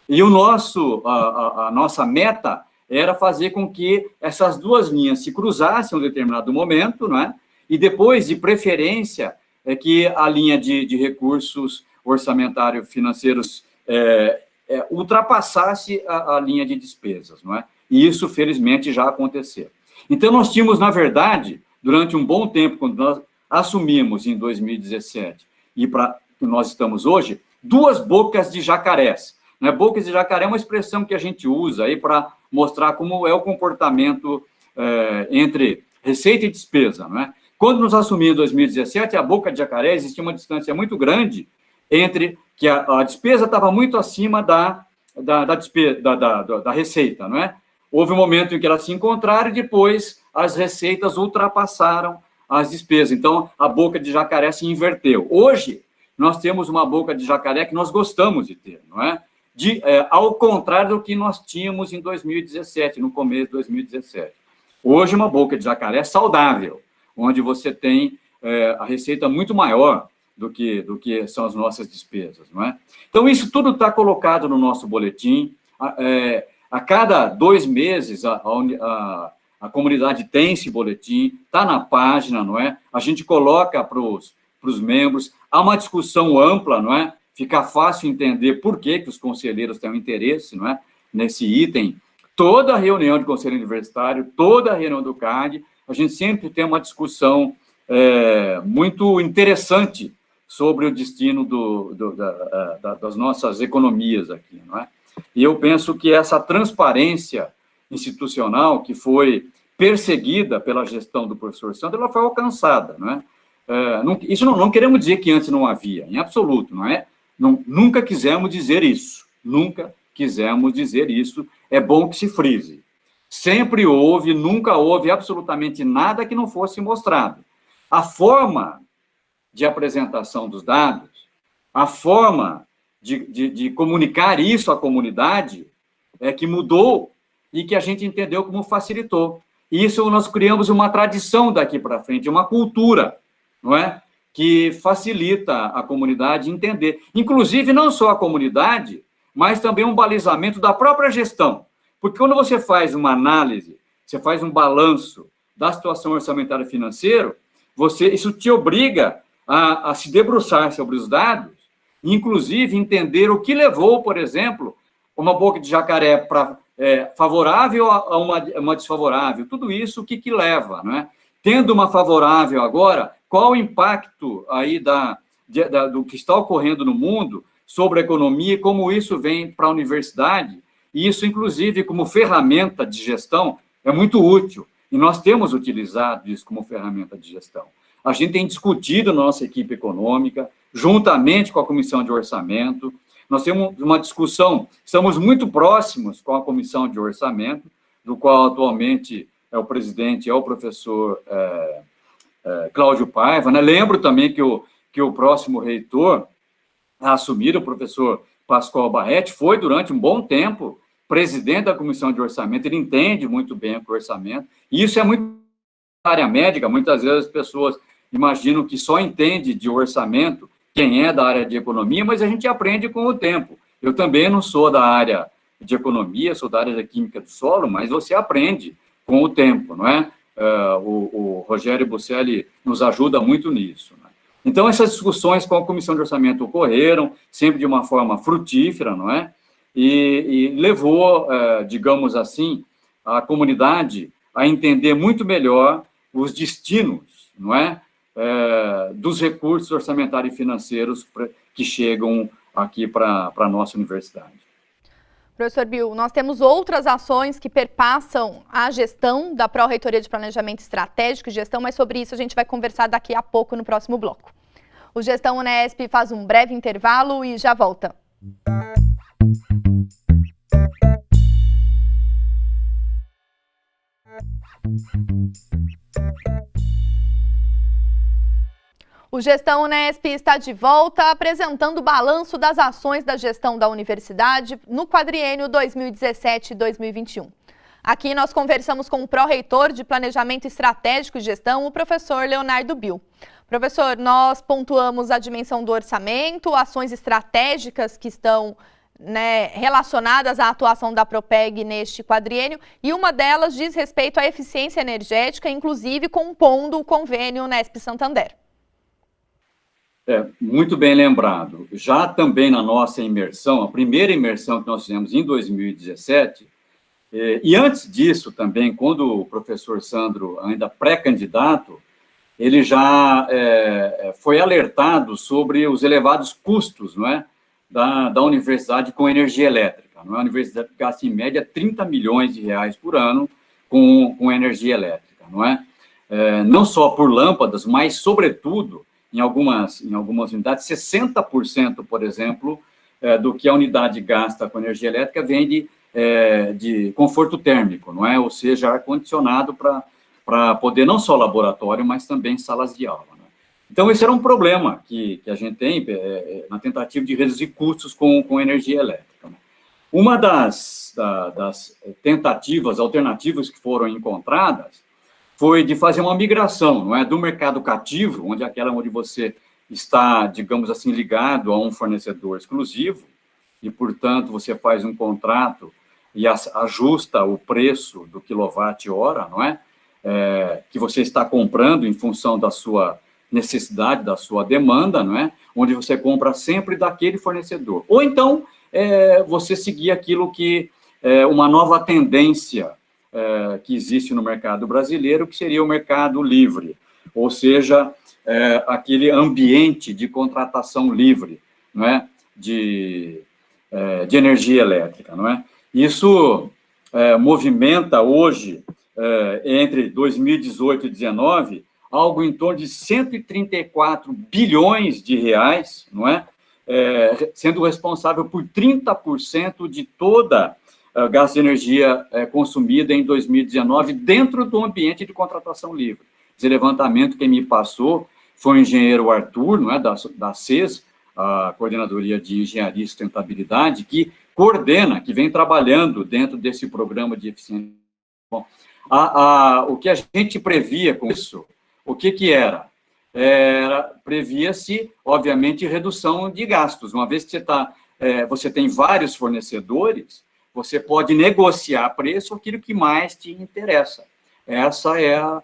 E a nossa meta era fazer com que essas duas linhas se cruzassem em um determinado momento, não é? E depois, de preferência, que a linha de recursos orçamentários financeiros ultrapassasse a linha de despesas, não é? E isso, felizmente, já aconteceu. Então, nós tínhamos, na verdade, durante um bom tempo, quando nós assumimos em 2017 e para que nós estamos hoje, duas bocas de jacarés. Né? Bocas de jacaré é uma expressão que a gente usa aí para mostrar como é o comportamento entre receita e despesa, não é? Quando nos assumimos em 2017, a boca de jacaré existia uma distância muito grande entre que a despesa estava muito acima da receita, não é? Houve um momento em que elas se encontraram e depois as receitas ultrapassaram as despesas. Então, a boca de jacaré se inverteu. Hoje, nós temos uma boca de jacaré que nós gostamos de ter, não é? Ao contrário do que nós tínhamos em 2017, no começo de 2017. Hoje, uma boca de jacaré saudável, onde você tem a receita muito maior do que são as nossas despesas, não é? Então, isso tudo está colocado no nosso boletim. A cada 2 meses, a comunidade tem esse boletim, está na página, não é? A gente coloca para os membros, há uma discussão ampla, não é? Fica fácil entender por que os conselheiros têm um interesse, não é? Nesse item. Toda reunião de conselho universitário, toda reunião do CAD, a gente sempre tem uma discussão muito interessante sobre o destino das nossas economias aqui, não é? E eu penso que essa transparência institucional que foi perseguida pela gestão do professor Sandro, ela foi alcançada, não é? Isso não queremos dizer que antes não havia, em absoluto, não é? Nunca quisemos dizer isso, nunca quisemos dizer isso, é bom que se frise. Sempre houve, nunca houve absolutamente nada que não fosse mostrado. A forma de apresentação dos dados, a forma de comunicar isso à comunidade que mudou e que a gente entendeu como facilitou. E isso nós criamos uma tradição daqui para frente, uma cultura, não é? Que facilita a comunidade entender. Inclusive, não só a comunidade, mas também um balizamento da própria gestão. Porque quando você faz uma análise, você faz um balanço da situação orçamentária e financeira, isso te obriga a se debruçar sobre os dados, inclusive entender o que levou, por exemplo, uma boca de jacaré favorável a uma desfavorável. Tudo isso, o que leva, não é? Tendo uma favorável agora, qual o impacto aí do que está ocorrendo no mundo sobre a economia e como isso vem para a universidade? E isso, inclusive, como ferramenta de gestão, é muito útil. E nós temos utilizado isso como ferramenta de gestão. A gente tem discutido na nossa equipe econômica, juntamente com a comissão de orçamento. Nós temos uma discussão, estamos muito próximos com a comissão de orçamento, do qual atualmente o presidente é o professor Cláudio Paiva, né? Lembro também que o próximo reitor a assumir, o professor Pascoal Barretti, foi durante um bom tempo presidente da comissão de orçamento, ele entende muito bem o orçamento, e isso é muito área médica, muitas vezes as pessoas imaginam que só entende de orçamento quem é da área de economia, mas a gente aprende com o tempo. Eu também não sou da área de economia, sou da área da química do solo, mas você aprende com o tempo, não é? O Rogério Busselli nos ajuda muito nisso, né? Então, essas discussões com a comissão de orçamento ocorreram, sempre de uma forma frutífera, não é? E levou, digamos assim, a comunidade a entender muito melhor os destinos, não é? Dos recursos orçamentários e financeiros que chegam aqui para a nossa universidade. Professor Bill, nós temos outras ações que perpassam a gestão da Pró-Reitoria de Planejamento Estratégico e Gestão, mas sobre isso a gente vai conversar daqui a pouco no próximo bloco. O Gestão Unesp faz um breve intervalo e já volta. O Gestão Unesp está de volta, apresentando o balanço das ações da gestão da universidade no quadriênio 2017-2021. Aqui nós conversamos com o pró-reitor de Planejamento Estratégico e Gestão, o professor Leonardo Bill. Professor, nós pontuamos a dimensão do orçamento, ações estratégicas que estão relacionadas à atuação da Propeg neste quadriênio, e uma delas diz respeito à eficiência energética, inclusive compondo o convênio Unesp Santander. Muito bem lembrado. Já também na nossa imersão, a primeira imersão que nós fizemos em 2017, e antes disso também, quando o professor Sandro, ainda pré-candidato, ele já foi alertado sobre os elevados custos, não é, da universidade com energia elétrica. Não é? A universidade gasta, em média, 30 milhões de reais por ano com energia elétrica. Não é? Não só por lâmpadas, mas, sobretudo, em algumas unidades, 60%, por exemplo, do que a unidade gasta com energia elétrica vem de conforto térmico, não é? Ou seja, ar-condicionado para poder não só laboratório, mas também salas de aula. Né? Então, esse era um problema que a gente tem na tentativa de reduzir custos com energia elétrica. Né? Uma das tentativas, alternativas que foram encontradas, foi de fazer uma migração, não é, do mercado cativo, onde você está, digamos assim, ligado a um fornecedor exclusivo, e, portanto, você faz um contrato e ajusta o preço do quilowatt-hora, não é? Que você está comprando em função da sua necessidade, da sua demanda, não é? Onde você compra sempre daquele fornecedor. Ou então, você seguir aquilo que uma nova tendência que existe no mercado brasileiro, que seria o mercado livre, ou seja, aquele ambiente de contratação livre, não é? de energia elétrica. Não é? Isso movimenta hoje, entre 2018 e 2019, algo em torno de 134 bilhões de reais, não é? Sendo responsável por 30% de toda gasto de energia consumida em 2019 dentro do ambiente de contratação livre. Esse levantamento que me passou foi o engenheiro Arthur, não é, da CES, a Coordenadoria de Engenharia e Sustentabilidade, que coordena, que vem trabalhando dentro desse programa de eficiência. Bom, o que a gente previa com isso, o que era? Previa-se, obviamente, redução de gastos. Uma vez que você tem vários fornecedores, você pode negociar preço aquilo que mais te interessa. Essa é o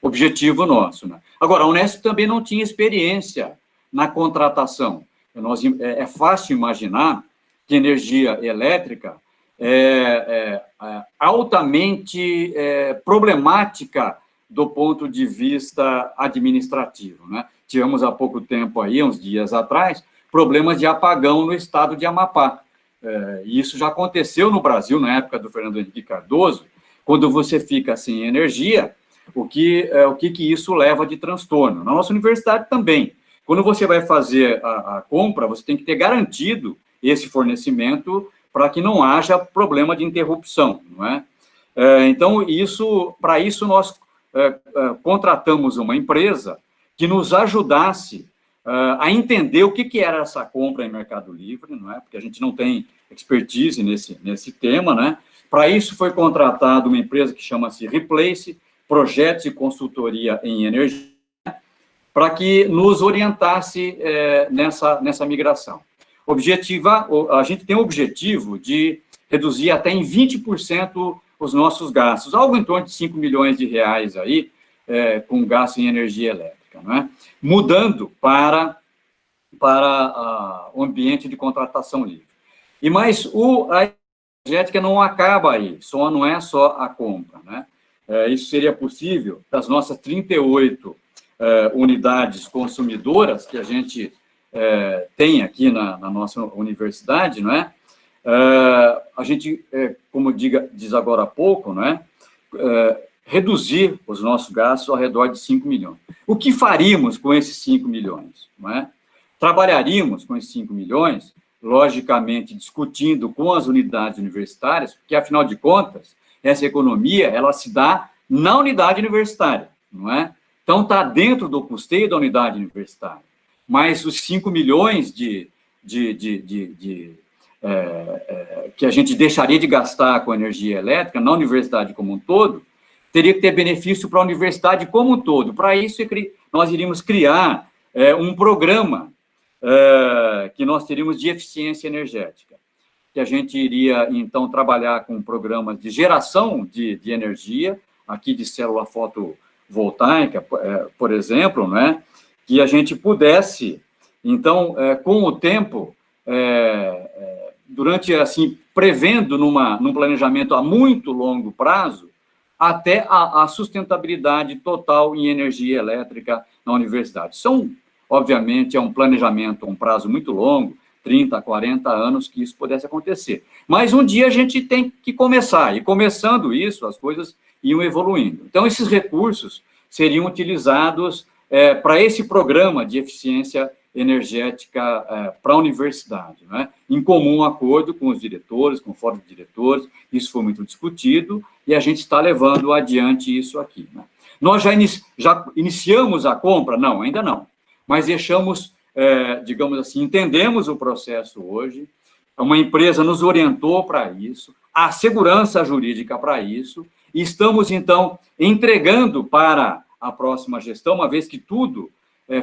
objetivo nosso. Né? Agora, a Unesp também não tinha experiência na contratação. É fácil imaginar que energia elétrica é altamente problemática do ponto de vista administrativo. Né? Tivemos há pouco tempo, aí, uns dias atrás, problemas de apagão no estado de Amapá. E isso já aconteceu no Brasil, na época do Fernando Henrique Cardoso, quando você fica sem energia, o que isso leva de transtorno. Na nossa universidade também. Quando você vai fazer a compra, você tem que ter garantido esse fornecimento para que não haja problema de interrupção, não é? Então, para isso nós contratamos uma empresa que nos ajudasse a entender o que era essa compra em Mercado Livre, não é? Porque a gente não tem expertise nesse tema, né? Para isso foi contratada uma empresa que chama-se Replace, Projetos e Consultoria em Energia, para que nos orientasse nessa migração. A gente tem o objetivo de reduzir até em 20% os nossos gastos, algo em torno de 5 milhões de reais aí, com gasto em energia elétrica, não é? Mudando para o ambiente de contratação livre. Mas a energética não acaba aí, não é só a compra, né? Isso seria possível das nossas 38 unidades consumidoras que a gente tem aqui na nossa universidade, não é? a gente, como diz agora há pouco, não é? Reduzir os nossos gastos ao redor de 5 milhões. O que faríamos com esses 5 milhões? Não é? Trabalharíamos com esses 5 milhões, logicamente, discutindo com as unidades universitárias, porque, afinal de contas, essa economia, ela se dá na unidade universitária, não é? Então, está dentro do custeio da unidade universitária. Mas os 5 milhões que a gente deixaria de gastar com energia elétrica na universidade como um todo, teria que ter benefício para a universidade como um todo. Para isso, nós iríamos criar um programa que nós teríamos de eficiência energética, que a gente iria, então, trabalhar com programas de geração de energia, aqui de célula fotovoltaica, por exemplo, né, que a gente pudesse, então, com o tempo, durante, assim, prevendo num planejamento a muito longo prazo, até a sustentabilidade total em energia elétrica na universidade. Obviamente, é um planejamento, um prazo muito longo, 30, 40 anos, que isso pudesse acontecer. Mas um dia a gente tem que começar, e começando isso, as coisas iam evoluindo. Então, esses recursos seriam utilizados para esse programa de eficiência energética para a universidade, né? Em comum acordo com os diretores, com o fórum de diretores, isso foi muito discutido, e a gente está levando adiante isso aqui, né? Nós já iniciamos a compra? Não, ainda não, mas deixamos, digamos assim, entendemos o processo hoje, uma empresa nos orientou para isso, há segurança jurídica para isso, e estamos, então, entregando para a próxima gestão, uma vez que tudo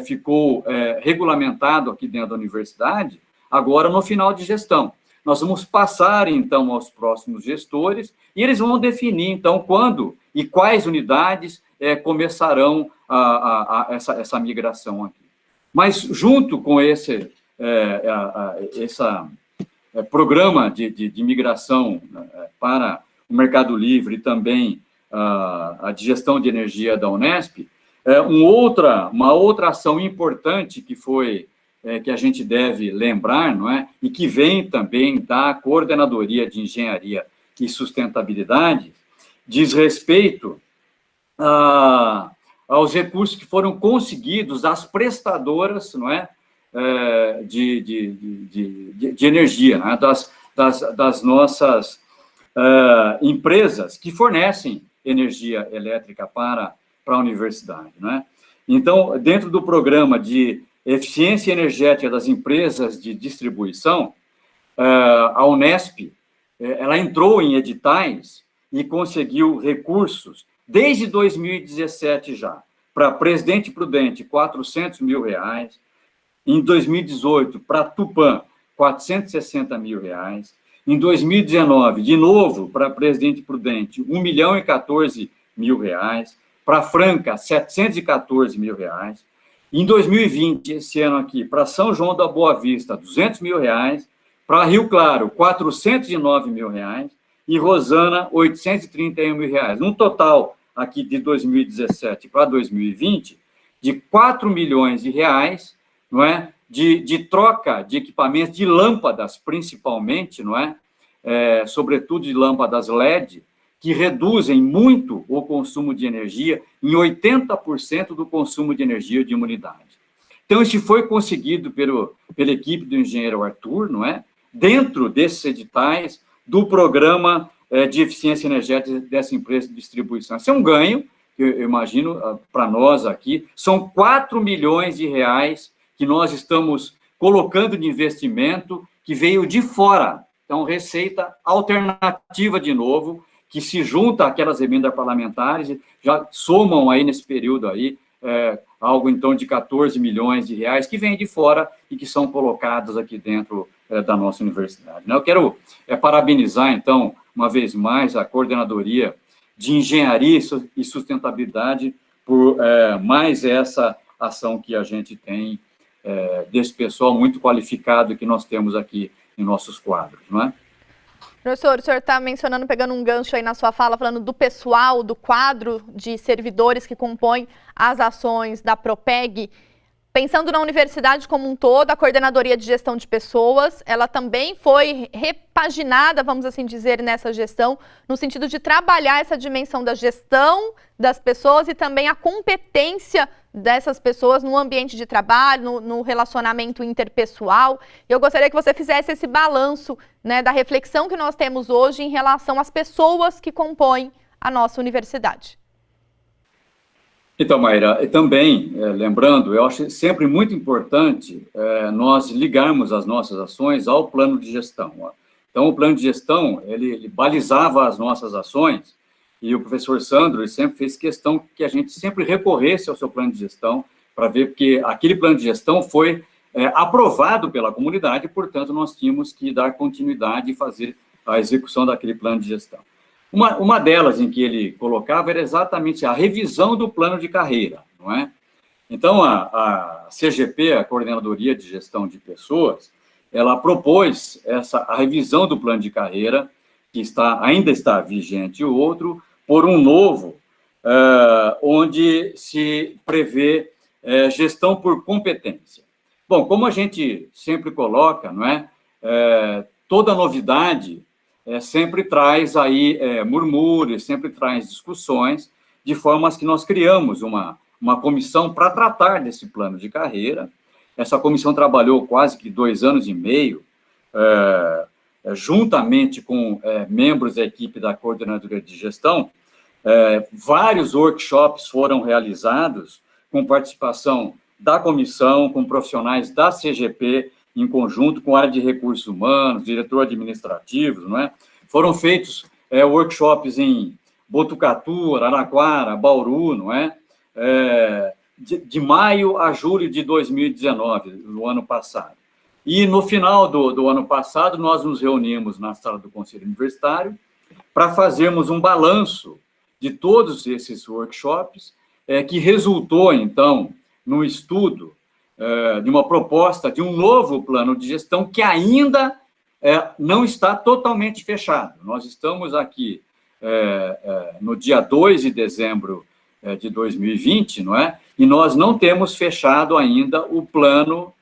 ficou regulamentado aqui dentro da universidade, agora no final de gestão. Nós vamos passar, então, aos próximos gestores, e eles vão definir, então, quando e quais unidades começarão essa migração aqui. Mas, junto com esse programa de migração para o Mercado Livre e também a de gestão de energia da Unesp, uma outra ação importante que a gente deve lembrar, não é? E que vem também da Coordenadoria de Engenharia e Sustentabilidade, diz respeito aos recursos que foram conseguidos das prestadoras, não é? De energia, né? das nossas empresas que fornecem energia elétrica para a universidade, né? Então, dentro do programa de eficiência energética das empresas de distribuição, a Unesp, ela entrou em editais e conseguiu recursos desde 2017 já, para Presidente Prudente, R$400 mil, em 2018, para Tupã, R$460 mil, em 2019, de novo, para Presidente Prudente, R$1.014 mil, para Franca, R$714 mil, em 2020, esse ano aqui, para São João da Boa Vista, R$200 mil, para Rio Claro, R$409 mil, e Rosana, R$831 mil, num total aqui de 2017 para 2020, de R$4 milhões, não é? De troca de equipamentos, de lâmpadas, principalmente, não é? Sobretudo de lâmpadas LED, que reduzem muito o consumo de energia, em 80% do consumo de energia de uma unidade. Então, isso foi conseguido pela equipe do engenheiro Arthur, não é? Dentro desses editais do programa de eficiência energética dessa empresa de distribuição. Isso é um ganho, eu imagino, para nós aqui, são R$4 milhões que nós estamos colocando de investimento que veio de fora. Então, receita alternativa, de novo, que se junta àquelas emendas parlamentares, já somam aí nesse período aí, algo então de R$14 milhões, que vem de fora e que são colocados aqui dentro da nossa universidade. Eu quero parabenizar, então, uma vez mais, a Coordenadoria de Engenharia e Sustentabilidade por mais essa ação que a gente tem desse pessoal muito qualificado que nós temos aqui em nossos quadros, não é? Professor, o senhor está mencionando, pegando um gancho aí na sua fala, falando do pessoal, do quadro de servidores que compõem as ações da Propeg. Pensando na universidade como um todo, a Coordenadoria de Gestão de Pessoas, ela também foi repaginada, vamos assim dizer, nessa gestão, no sentido de trabalhar essa dimensão da gestão das pessoas e também a competência dessas pessoas no ambiente de trabalho, no relacionamento interpessoal. Eu gostaria que você fizesse esse balanço, né, da reflexão que nós temos hoje em relação às pessoas que compõem a nossa universidade. Então, Maíra, também, lembrando, eu acho sempre muito importante nós ligarmos as nossas ações ao plano de gestão. Ó. Então, o plano de gestão, ele balizava as nossas ações, e o professor Sandro ele sempre fez questão que a gente sempre recorresse ao seu plano de gestão, para ver que aquele plano de gestão foi aprovado pela comunidade, portanto, nós tínhamos que dar continuidade e fazer a execução daquele plano de gestão. Uma delas em que ele colocava era exatamente a revisão do plano de carreira, não é? Então, a CGP, a Coordenadoria de Gestão de Pessoas, ela propôs a revisão do plano de carreira, que ainda está vigente, e outro, por um novo, onde se prevê gestão por competência. Bom, como a gente sempre coloca, não é? Toda novidade sempre traz aí murmúrios, sempre traz discussões, de formas que nós criamos uma comissão para tratar desse plano de carreira. Essa comissão trabalhou quase que 2 anos e meio, juntamente com membros da equipe da Coordenadoria de Gestão. Vários workshops foram realizados com participação da comissão, com profissionais da CGP, em conjunto com a área de recursos humanos, diretor administrativo, não é? Foram feitos workshops em Botucatu, Araraquara, Bauru, não é? De maio a julho de 2019, no ano passado. E no final do ano passado, nós nos reunimos na sala do Conselho Universitário para fazermos um balanço de todos esses workshops, que resultou, então, no estudo de uma proposta de um novo plano de gestão que ainda não está totalmente fechado. Nós estamos aqui no dia 2 de dezembro de 2020, não é? E nós não temos fechado ainda o plano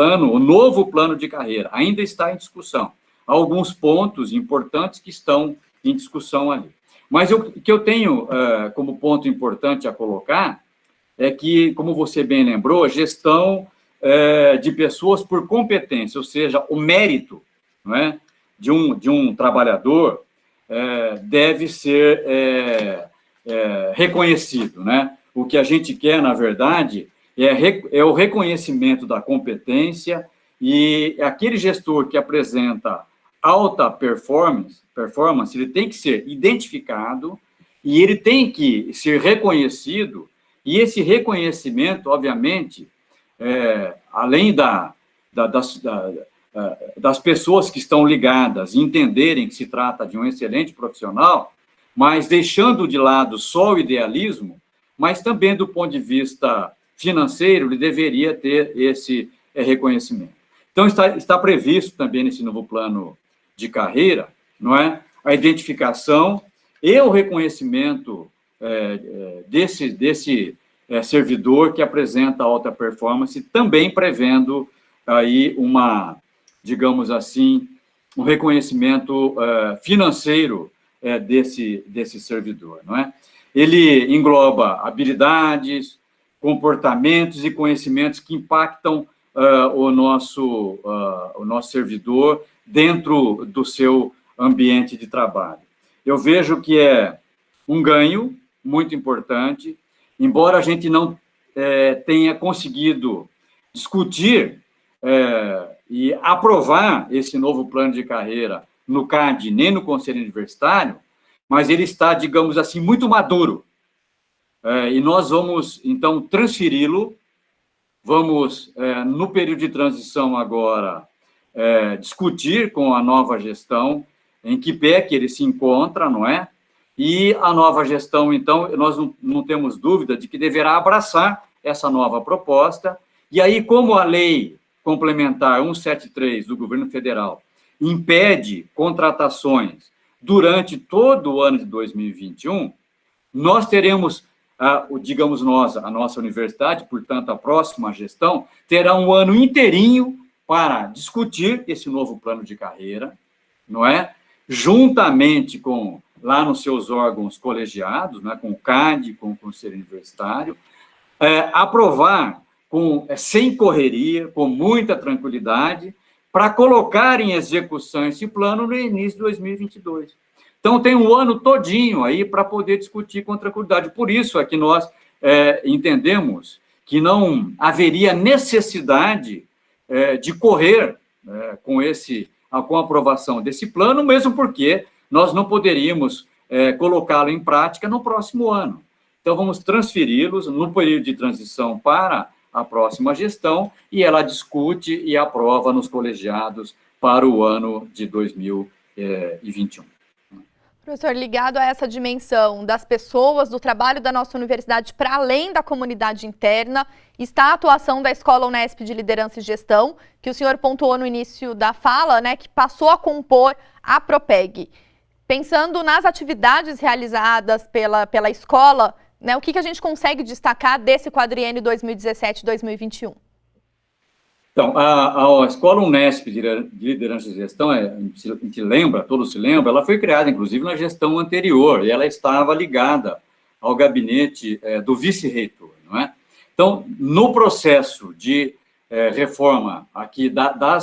o novo plano de carreira. Ainda está em discussão. Há alguns pontos importantes que estão em discussão ali. Mas o que eu tenho como ponto importante a colocar é que, como você bem lembrou, a gestão de pessoas por competência, ou seja, o mérito, não é, de um trabalhador deve ser reconhecido, né? O que a gente quer, na verdade, é o reconhecimento da competência, e aquele gestor que apresenta alta performance, ele tem que ser identificado e ele tem que ser reconhecido. E esse reconhecimento, obviamente, além das pessoas que estão ligadas e entenderem que se trata de um excelente profissional, mas deixando de lado só o idealismo, mas também do ponto de vista financeiro, ele deveria ter esse reconhecimento. Então, está previsto também nesse novo plano de carreira, não é? A identificação e o reconhecimento desse servidor que apresenta alta performance, também prevendo aí digamos assim, um reconhecimento financeiro desse servidor, não é? Ele engloba habilidades, comportamentos e conhecimentos que impactam o nosso servidor dentro do seu ambiente de trabalho. Eu vejo que é um ganho muito importante, embora a gente não tenha conseguido discutir e aprovar esse novo plano de carreira no CAD, nem no Conselho Universitário, mas ele está, digamos assim, muito maduro. E nós vamos, então, transferi-lo, vamos, no período de transição agora, discutir com a nova gestão em que pé que ele se encontra, não é? E a nova gestão, então, nós não temos dúvida de que deverá abraçar essa nova proposta, e aí, como a lei complementar 173 do governo federal impede contratações durante todo o ano de 2021, nós teremos digamos nós, a nossa universidade, portanto, a próxima gestão, terá um ano inteirinho para discutir esse novo plano de carreira, não é? Juntamente com, lá nos seus órgãos colegiados, né, com o CAD, com o Conselho Universitário, aprovar sem correria, com muita tranquilidade, para colocar em execução esse plano no início de 2022. Então, tem um ano todinho aí para poder discutir com tranquilidade. Por isso é que nós entendemos que não haveria necessidade de correr com a aprovação desse plano, mesmo porque nós não poderíamos colocá-lo em prática no próximo ano. Então, vamos transferi-los no período de transição para a próxima gestão, e ela discute e aprova nos colegiados para o ano de 2021. Professor, ligado a essa dimensão das pessoas, do trabalho da nossa universidade para além da comunidade interna, está a atuação da Escola Unesp de Liderança e Gestão, que o senhor pontuou no início da fala, né, que passou a compor a Propeg. Pensando nas atividades realizadas pela escola, né, o que a gente consegue destacar desse quadriênio 2017-2021? Então, a Escola Unesp de Liderança e Gestão, a gente lembra, todos se lembram, ela foi criada, inclusive, na gestão anterior, e ela estava ligada ao gabinete do vice-reitor, não é? Então, no processo de reforma aqui da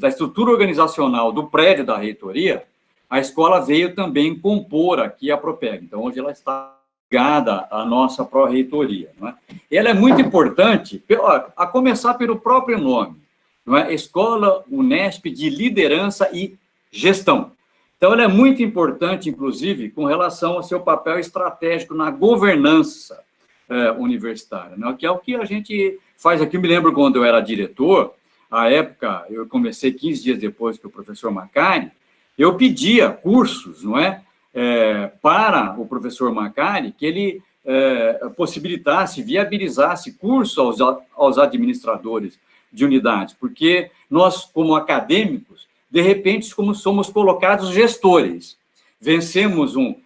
estrutura organizacional do prédio da reitoria, a escola veio também compor aqui a Propeg. Então, hoje ela está ligada à nossa pró-reitoria, não é? E ela é muito importante, a começar pelo próprio nome, não é? Escola Unesp de Liderança e Gestão. Então, ela é muito importante, inclusive, com relação ao seu papel estratégico na governança universitária, não é? Que é o que a gente faz aqui. Eu me lembro quando eu era diretor, à época, eu comecei 15 dias depois que o professor Macari, eu pedia cursos, não é? Para o professor Macari, que ele possibilitasse, viabilizasse cursos aos administradores de unidades, porque nós, como acadêmicos, de repente, como somos colocados gestores,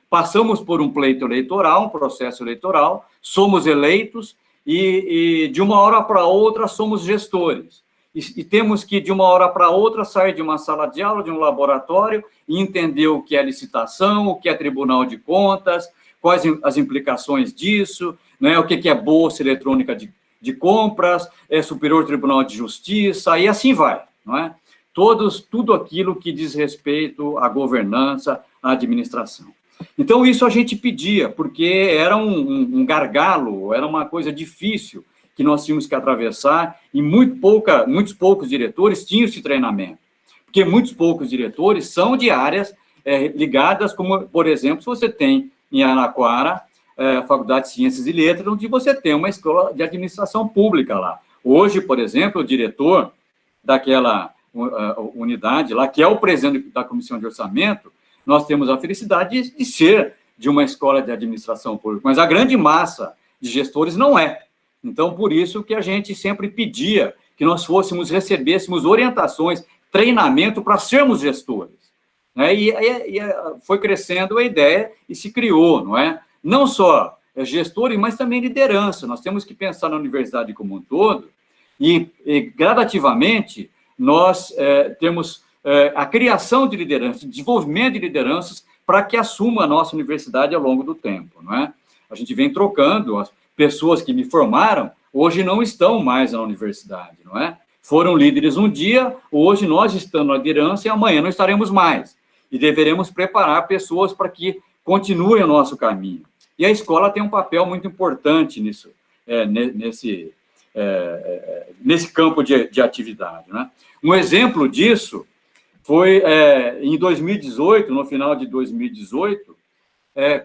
passamos por um pleito eleitoral, um processo eleitoral, somos eleitos e de uma hora para outra somos gestores. E temos que, de uma hora para outra, sair de uma sala de aula, de um laboratório, e entender o que é licitação, o que é Tribunal de Contas, quais as implicações disso, né, o que é Bolsa Eletrônica de Compras, Superior Tribunal de Justiça, e assim vai, não é? Tudo aquilo que diz respeito à governança, à administração. Então, isso a gente pedia, porque era um gargalo, era uma coisa difícil, que nós tínhamos que atravessar, e muitos poucos diretores tinham esse treinamento, porque muitos poucos diretores são de áreas ligadas, como, por exemplo, se você tem em Araraquara, a Faculdade de Ciências e Letras, onde você tem uma escola de administração pública lá. Hoje, por exemplo, o diretor daquela unidade lá, que é o presidente da Comissão de Orçamento, nós temos a felicidade de ser de uma escola de administração pública, mas a grande massa de gestores não é. Então, por isso que a gente sempre pedia que nós recebêssemos orientações, treinamento para sermos gestores. Né? E foi crescendo a ideia e se criou, não é? Não só gestores, mas também liderança. Nós temos que pensar na universidade como um todo e gradativamente, nós temos a criação de liderança, desenvolvimento de lideranças para que assuma a nossa universidade ao longo do tempo, não é? A gente vem trocando, as pessoas que me formaram, hoje não estão mais na universidade, não é? Foram líderes um dia, hoje nós estamos na liderança e amanhã não estaremos mais. E deveremos preparar pessoas para que continuem o nosso caminho. E a escola tem um papel muito importante nisso, nesse campo de atividade, né? Um exemplo disso foi em 2018, no final de 2018,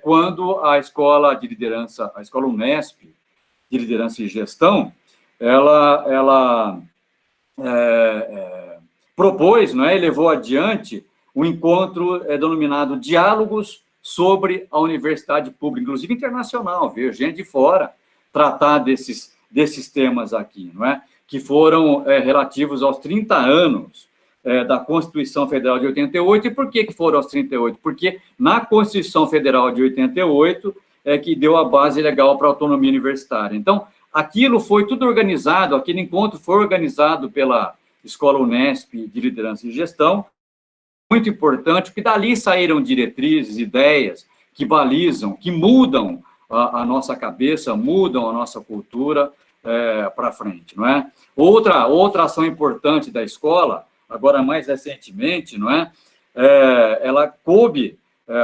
quando a escola de liderança, a Escola Unesp de Liderança e Gestão, ela propôs, não é, e levou adiante um encontro denominado Diálogos sobre a Universidade Pública, inclusive internacional, ver gente de fora tratar desses temas aqui, não é? Que foram relativos aos 30 anos da Constituição Federal de 88. E por que foram aos 38? Porque na Constituição Federal de 88, que deu a base legal para a autonomia universitária. Então, aquilo foi tudo organizado, aquele encontro foi organizado pela Escola Unesp de Liderança e Gestão, muito importante, porque dali saíram diretrizes, ideias que balizam, que mudam a nossa cabeça, mudam a nossa cultura para frente, não é? Outra ação importante da escola, agora mais recentemente, não é? Ela coube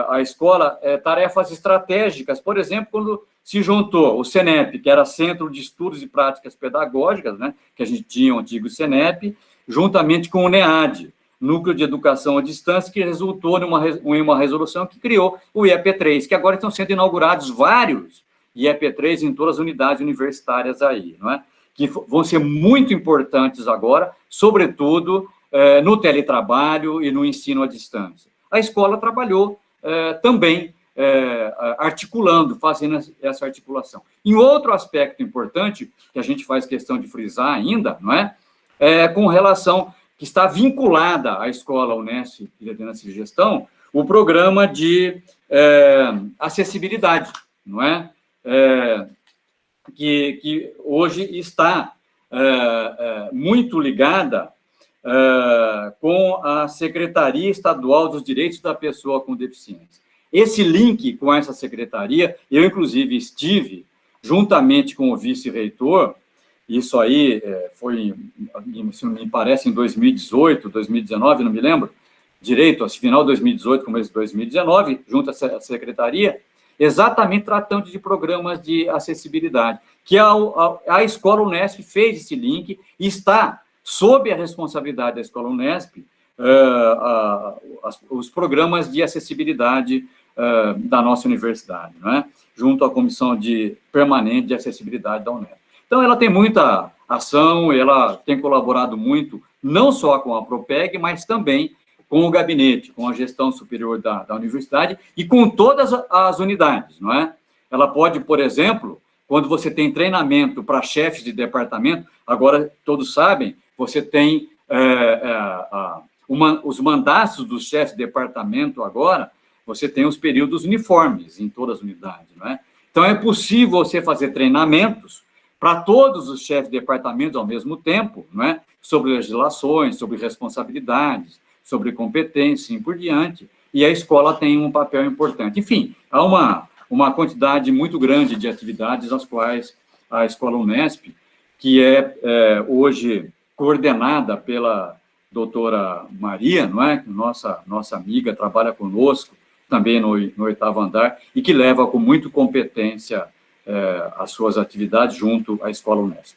à escola tarefas estratégicas, por exemplo, quando se juntou o CENEP, que era Centro de Estudos e Práticas Pedagógicas, né, que a gente tinha o antigo CENEP, juntamente com o NEAD, Núcleo de Educação à Distância, que resultou em uma resolução que criou o IEP3, que agora estão sendo inaugurados vários IEP3 em todas as unidades universitárias aí, não é? Que vão ser muito importantes agora, sobretudo no teletrabalho e no ensino à distância. A escola trabalhou também articulando, fazendo essa articulação. E outro aspecto importante, que a gente faz questão de frisar ainda, não é? Com relação, que está vinculada à Escola Unesp de Liderança e Gestão, o programa de acessibilidade, não é? Que hoje está muito ligada com a Secretaria Estadual dos Direitos da Pessoa com Deficiência. Esse link com essa secretaria, eu, inclusive, estive, juntamente com o vice-reitor, isso aí foi, me parece, em 2018, 2019, não me lembro direito, final de 2018, começo de 2019, junto à secretaria, exatamente tratando de programas de acessibilidade, que a Escola Unesp fez esse link e está sob a responsabilidade da Escola Unesp os programas de acessibilidade da nossa universidade, não é? Junto à Comissão Permanente de Acessibilidade da Unesp. Então, ela tem muita ação, ela tem colaborado muito, não só com a Propeg, mas também com o gabinete, com a gestão superior da universidade e com todas as unidades, não é? Ela pode, por exemplo, quando você tem treinamento para chefes de departamento, agora todos sabem, você tem os mandatos dos chefes de departamento agora, você tem os períodos uniformes em todas as unidades, não é? Então, é possível você fazer treinamentos para todos os chefes de departamentos ao mesmo tempo, não é? Sobre legislações, sobre responsabilidades, sobre competência e por diante, e a escola tem um papel importante. Enfim, há uma quantidade muito grande de atividades às quais a Escola Unesp, que hoje coordenada pela doutora Maria, não é? Nossa amiga, trabalha conosco, também no 8º andar, e que leva com muita competência as suas atividades junto à Escola Unesp.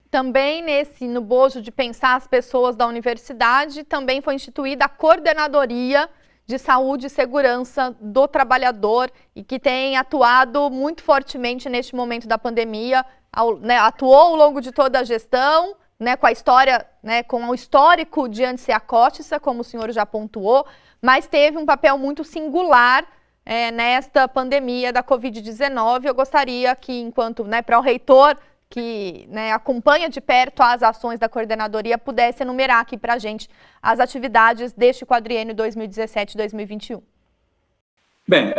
Também no bojo de pensar as pessoas da universidade, também foi instituída a Coordenadoria de Saúde e Segurança do Trabalhador e que tem atuado muito fortemente neste momento da pandemia, atuou ao longo de toda a gestão, com a história, com o histórico de Antsiacótissa, como o senhor já pontuou, mas teve um papel muito singular nesta pandemia da Covid-19. Eu gostaria que, enquanto para o reitor que acompanha de perto as ações da coordenadoria, pudesse enumerar aqui para a gente as atividades deste quadriênio 2017-2021. Bem,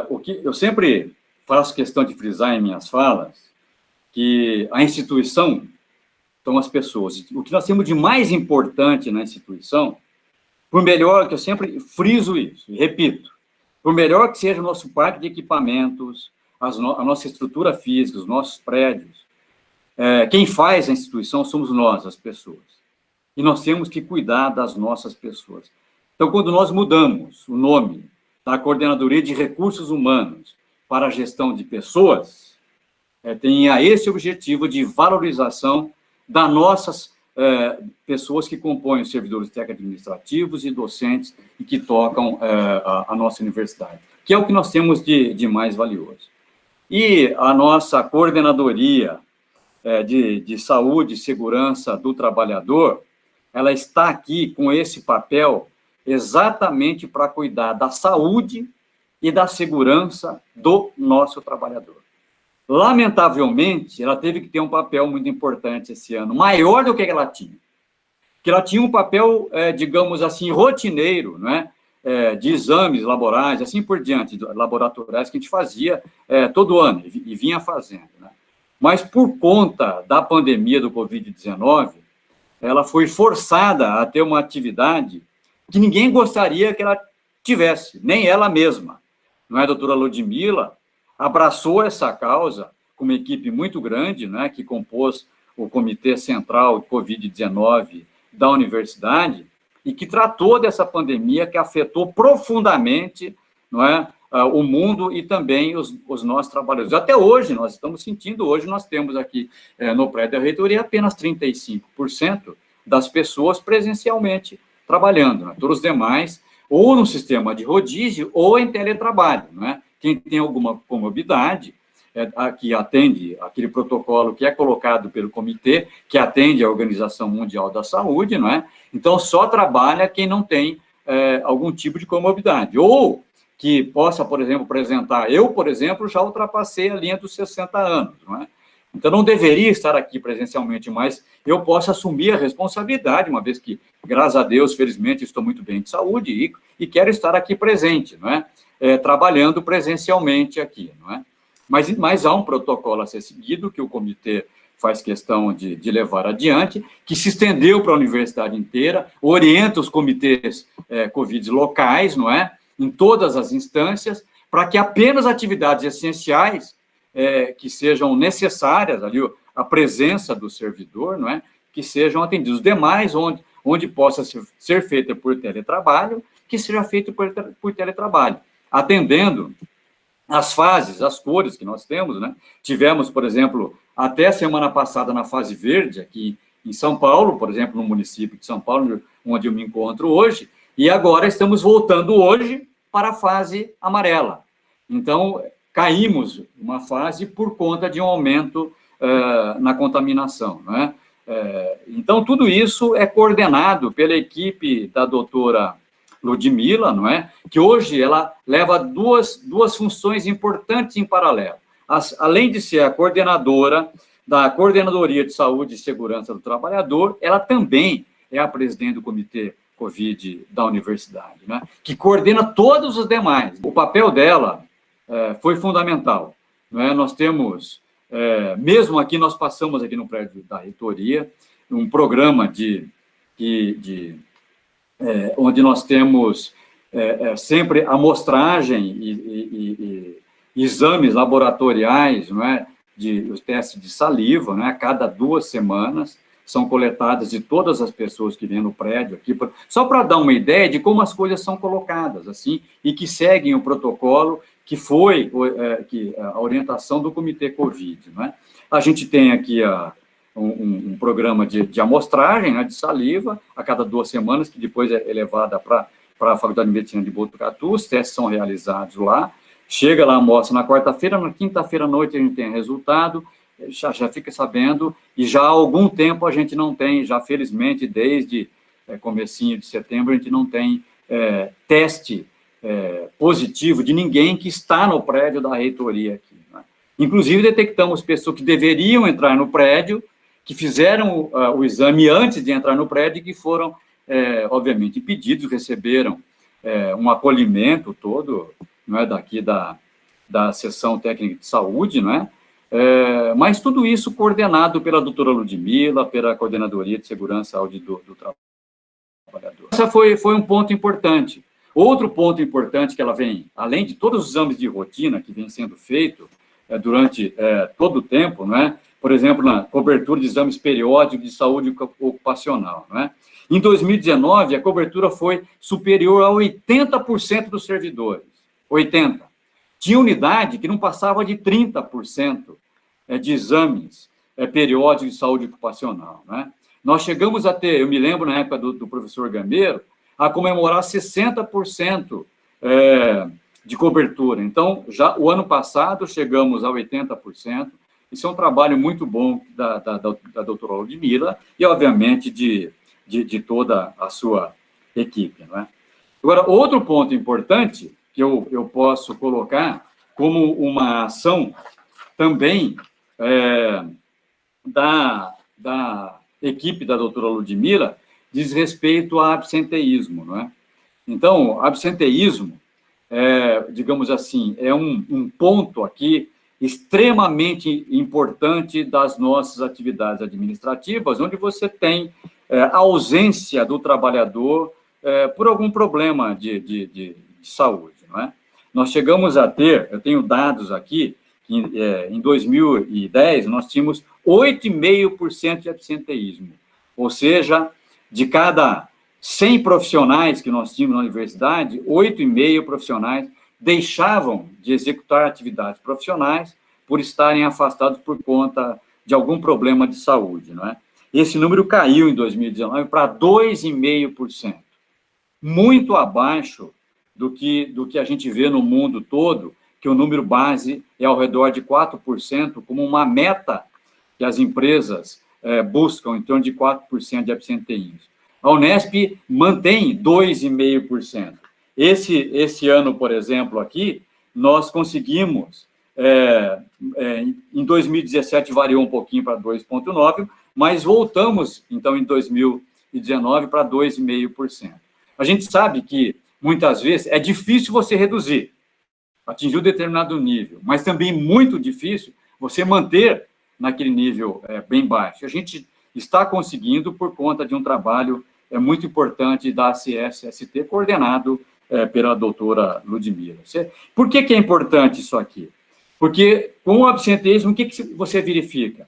o que eu sempre faço questão de frisar em minhas falas, que a instituição são as pessoas. O que nós temos de mais importante na instituição, por melhor que eu sempre friso isso, e repito, por melhor que seja o nosso parque de equipamentos, a nossa estrutura física, os nossos prédios, quem faz a instituição somos nós, as pessoas. E nós temos que cuidar das nossas pessoas. Então, quando nós mudamos o nome da Coordenadoria de Recursos Humanos para a Gestão de Pessoas, tem esse objetivo de valorização das nossas pessoas que compõem os servidores técnico-administrativos e docentes e que tocam a nossa universidade, que é o que nós temos de mais valioso. E a nossa Coordenadoria de Saúde e Segurança do Trabalhador, ela está aqui com esse papel exatamente para cuidar da saúde e da segurança do nosso trabalhador. Lamentavelmente, ela teve que ter um papel muito importante esse ano, maior do que ela tinha. Porque ela tinha um papel, digamos assim, rotineiro, não é? de exames laborais, assim por diante, laboratoriais, que a gente fazia todo ano e vinha fazendo, né? Mas por conta da pandemia do Covid-19, ela foi forçada a ter uma atividade que ninguém gostaria que ela tivesse, nem ela mesma. Não é, a doutora Ludmila abraçou essa causa com uma equipe muito grande, né, que compôs o Comitê Central de Covid-19 da universidade, e que tratou dessa pandemia que afetou profundamente, não é, o mundo e também os nossos trabalhadores. Até hoje, nós estamos sentindo, hoje nós temos aqui no prédio da reitoria apenas 35% das pessoas presencialmente trabalhando, né? Todos os demais, ou no sistema de rodízio, ou em teletrabalho, né? Quem tem alguma comorbidade, que atende aquele protocolo que é colocado pelo comitê, que atende a Organização Mundial da Saúde, não é? Então, só trabalha quem não tem algum tipo de comorbidade, ou que possa, por exemplo, apresentar. Eu, por exemplo, já ultrapassei a linha dos 60 anos, não é? Então, não deveria estar aqui presencialmente, mas eu posso assumir a responsabilidade, uma vez que, graças a Deus, felizmente, estou muito bem de saúde e quero estar aqui presente, não é? Trabalhando presencialmente aqui, não é? Mas há um protocolo a ser seguido, que o comitê faz questão de levar adiante, que se estendeu para a universidade inteira, orienta os comitês Covid locais, não é? Em todas as instâncias, para que apenas atividades essenciais que sejam necessárias, ali a presença do servidor, não é? Que sejam atendidos. Os demais, onde possa ser feita por teletrabalho, que seja feito por teletrabalho, atendendo as fases, as cores que nós temos, né? Tivemos, por exemplo, até a semana passada na fase verde, aqui em São Paulo, por exemplo, no município de São Paulo, onde eu me encontro hoje, e agora estamos voltando hoje para a fase amarela. Então, caímos uma fase por conta de um aumento na contaminação, né? Então, tudo isso é coordenado pela equipe da doutora Ludmila, não é? Que hoje ela leva duas funções importantes em paralelo. Além de ser a coordenadora da Coordenadoria de Saúde e Segurança do Trabalhador, ela também é a presidente do Comitê Covid da universidade, né? Que coordena todos os demais. O papel dela foi fundamental, não é? Nós temos, mesmo aqui, nós passamos aqui no prédio da reitoria, um programa onde nós temos sempre amostragem e exames laboratoriais, não é? Os testes de saliva, né? A cada 2 semanas, são coletadas de todas as pessoas que vêm no prédio aqui, só para dar uma ideia de como as coisas são colocadas, assim, e que seguem o protocolo que foi a orientação do Comitê Covid, né? A gente tem aqui um programa de amostragem, né, de saliva, a cada 2 semanas, que depois é levada para a Faculdade de Medicina de Botucatu, os testes são realizados lá, chega lá a amostra na quarta-feira, na quinta-feira à noite a gente tem resultado, já fica sabendo, e já há algum tempo a gente não tem, já felizmente, desde comecinho de setembro, a gente não tem teste positivo de ninguém que está no prédio da reitoria aqui, né? Inclusive, detectamos pessoas que deveriam entrar no prédio, que fizeram o exame antes de entrar no prédio e que foram, obviamente, impedidos, receberam um acolhimento todo, não é, daqui da Seção Técnica de Saúde, não é? Mas tudo isso coordenado pela doutora Ludmila, pela Coordenadoria de Segurança e Saúde do Trabalhador. Esse foi um ponto importante. Outro ponto importante que ela vem, além de todos os exames de rotina que vem sendo feito durante todo o tempo, não é? Por exemplo, na cobertura de exames periódicos de saúde ocupacional, não é? Em 2019, a cobertura foi superior a 80% dos servidores. 80%. Tinha unidade que não passava de 30% de exames periódicos de saúde ocupacional, né? Nós chegamos a ter, eu me lembro na época do professor Gameiro, a comemorar 60% de cobertura. Então, já o ano passado chegamos a 80%. Isso é um trabalho muito bom da doutora Ludmila e, obviamente, de toda a sua equipe, não é? Agora, outro ponto importante que eu posso colocar como uma ação também da equipe da doutora Ludmila diz respeito a absenteísmo, não é? Então, absenteísmo, digamos assim, é um ponto aqui extremamente importante das nossas atividades administrativas, onde você tem a ausência do trabalhador por algum problema de saúde, não é? Nós chegamos a ter, eu tenho dados aqui, que em 2010 nós tínhamos 8,5% de absenteísmo, ou seja, de cada 100 profissionais que nós tínhamos na universidade, 8,5 profissionais deixavam de executar atividades profissionais por estarem afastados por conta de algum problema de saúde, não é? Esse número caiu em 2019 para 2,5%, muito abaixo do que a gente vê no mundo todo, que o número base é ao redor de 4%, como uma meta que as empresas buscam, em torno de 4% de absenteísmo. A Unesp mantém 2,5%. Esse ano, por exemplo, aqui, nós conseguimos, em 2017 variou um pouquinho para 2,9%, mas voltamos, então, em 2019 para 2,5%. A gente sabe que, muitas vezes, é difícil você reduzir, atingir um determinado nível, mas também muito difícil você manter naquele nível bem baixo. A gente está conseguindo por conta de um trabalho muito importante da ACS-ST, coordenado pela doutora Ludmila. Por que é importante isso aqui? Porque com o absenteísmo, o que você verifica?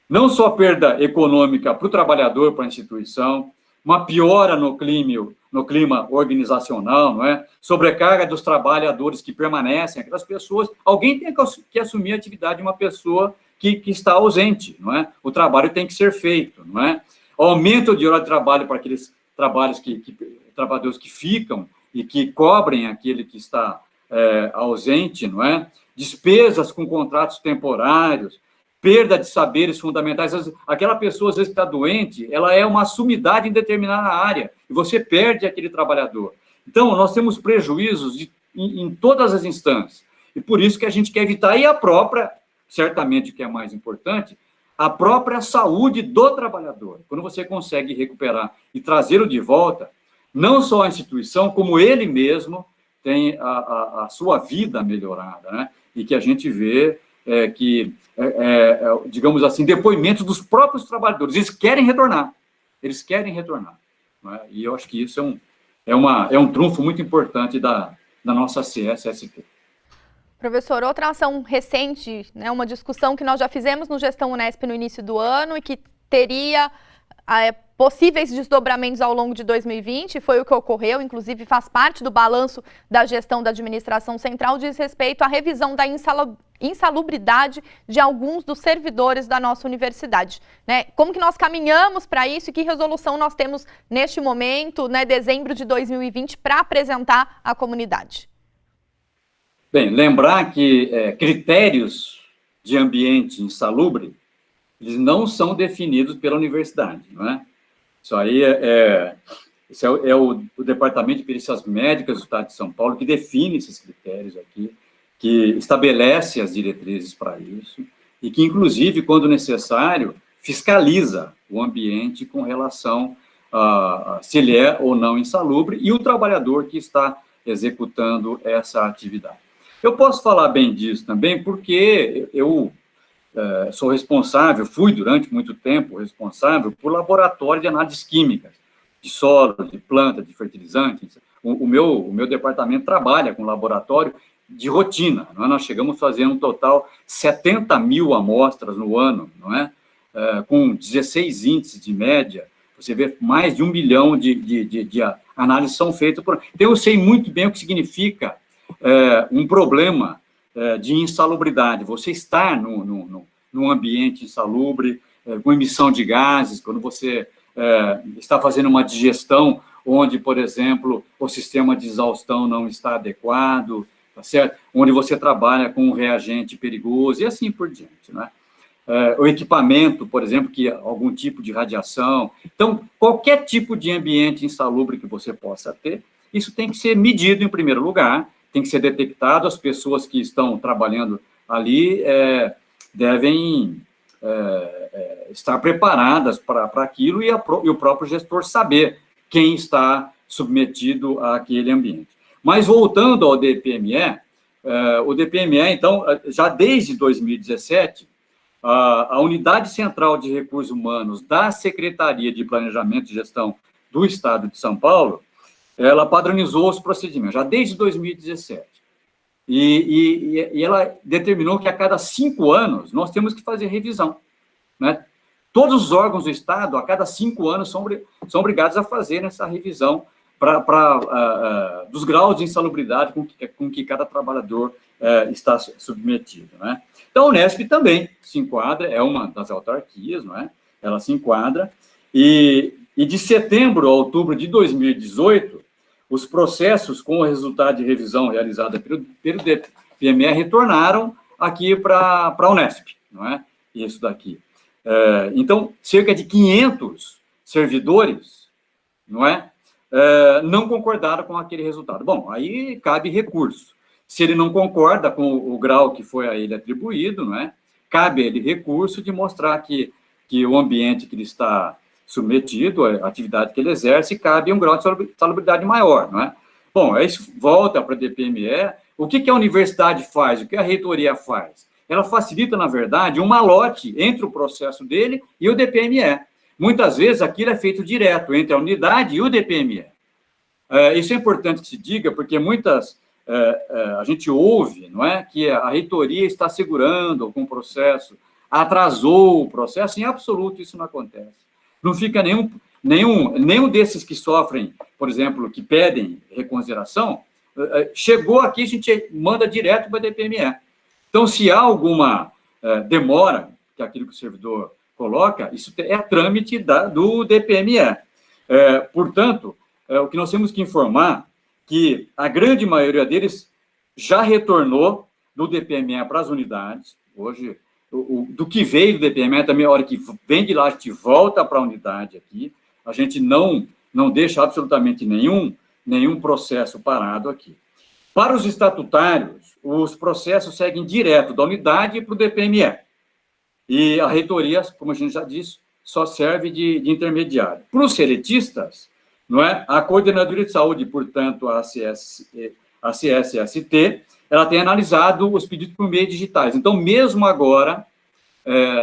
Não só perda econômica para o trabalhador, para a instituição, uma piora no clima organizacional, não é? Sobrecarga dos trabalhadores que permanecem, aquelas pessoas, alguém tem que assumir a atividade de uma pessoa que está ausente, não é? O trabalho tem que ser feito, não é? Aumento de hora de trabalho para aqueles trabalhadores que ficam e que cobrem aquele que está ausente, não é? Despesas com contratos temporários, perda de saberes fundamentais. Aquela pessoa, às vezes, que está doente, ela é uma sumidade em determinada área, e você perde aquele trabalhador. Então, nós temos prejuízos em todas as instâncias, e por isso que a gente quer evitar, e a própria, certamente, o que é mais importante, a própria saúde do trabalhador. Quando você consegue recuperar e trazê-lo de volta, não só a instituição, como ele mesmo tem a sua vida melhorada, né? E que a gente vê digamos assim, depoimentos dos próprios trabalhadores. Eles querem retornar. Não é? E eu acho que isso é um trunfo muito importante da nossa CSST. Professor, outra ação recente, né, uma discussão que nós já fizemos no Gestão Unesp no início do ano e que teria possíveis desdobramentos ao longo de 2020, foi o que ocorreu, inclusive faz parte do balanço da gestão da administração central, diz respeito à revisão da insalubridade de alguns dos servidores da nossa universidade, né? Como que nós caminhamos para isso e que resolução nós temos neste momento, né, dezembro de 2020, para apresentar à comunidade? Bem, lembrar que critérios de ambiente insalubre, eles não são definidos pela universidade, não é? Isso aí esse é o Departamento de Perícias Médicas do Estado de São Paulo que define esses critérios aqui, que estabelece as diretrizes para isso, e que, inclusive, quando necessário, fiscaliza o ambiente com relação a se ele é ou não insalubre, e o trabalhador que está executando essa atividade. Eu posso falar bem disso também, porque eu sou responsável, fui durante muito tempo responsável por laboratório de análises químicas, de solo, de planta, de fertilizantes. O meu departamento trabalha com laboratório de rotina, não é? Nós chegamos a fazer um total 70 mil amostras no ano, não é? Com 16 índices de média, você vê mais de 1 milhão de análises são feitas por... Então, eu sei muito bem o que significa um problema de insalubridade, você estar num ambiente insalubre, com emissão de gases, quando você está fazendo uma digestão onde, por exemplo, o sistema de exaustão não está adequado, tá certo? Onde você trabalha com um reagente perigoso e assim por diante, né? O equipamento, por exemplo, que algum tipo de radiação. Então, qualquer tipo de ambiente insalubre que você possa ter, isso tem que ser medido em primeiro lugar, tem que ser detectado, as pessoas que estão trabalhando ali devem estar preparadas para aquilo e o próprio gestor saber quem está submetido àquele ambiente. Mas, voltando ao DPME, o DPME, então, já desde 2017, a Unidade Central de Recursos Humanos da Secretaria de Planejamento e Gestão do Estado de São Paulo, ela padronizou os procedimentos, já desde 2017. E ela determinou que a cada 5 anos nós temos que fazer revisão, né? Todos os órgãos do Estado, a cada 5 anos, são obrigados a fazer essa revisão dos graus de insalubridade com que cada trabalhador está submetido, né? Então, a Unesp também se enquadra, é uma das autarquias, não é? Ela se enquadra, e de setembro a outubro de 2018, os processos com o resultado de revisão realizada pelo DPME retornaram aqui para a Unesp, não é? Isso daqui. Então, cerca de 500 servidores, não é? Não concordaram com aquele resultado. Bom, aí cabe recurso. Se ele não concorda com o grau que foi a ele atribuído, não é? Cabe a ele recurso de mostrar que o ambiente que ele está submetido, a atividade que ele exerce, cabe um grau de salubridade maior, não é? Bom, isso volta para a DPME. O que a universidade faz? O que a reitoria faz? Ela facilita, na verdade, um malote entre o processo dele e o DPME. Muitas vezes, aquilo é feito direto entre a unidade e o DPME. Isso é importante que se diga, porque a gente ouve, não é, que a reitoria está segurando algum processo, atrasou o processo. Em absoluto, isso não acontece. Não fica nenhum desses que sofrem, por exemplo, que pedem reconsideração, chegou aqui, a gente manda direto para a DPME. Então, se há alguma demora, que é aquilo que o servidor coloca, isso é trâmite do DPME. Portanto, o que nós temos que informar que a grande maioria deles já retornou do DPME para as unidades. Hoje, do que veio do DPME, também a hora que vem de lá, a gente volta para a unidade aqui. A gente não deixa absolutamente nenhum processo parado aqui. Para os estatutários, os processos seguem direto da unidade para o DPME. E a reitoria, como a gente já disse, só serve de intermediário. Para os seletistas, não é? A Coordenadoria de Saúde, portanto, a CSST, ela tem analisado os pedidos por meio digitais. Então, mesmo agora,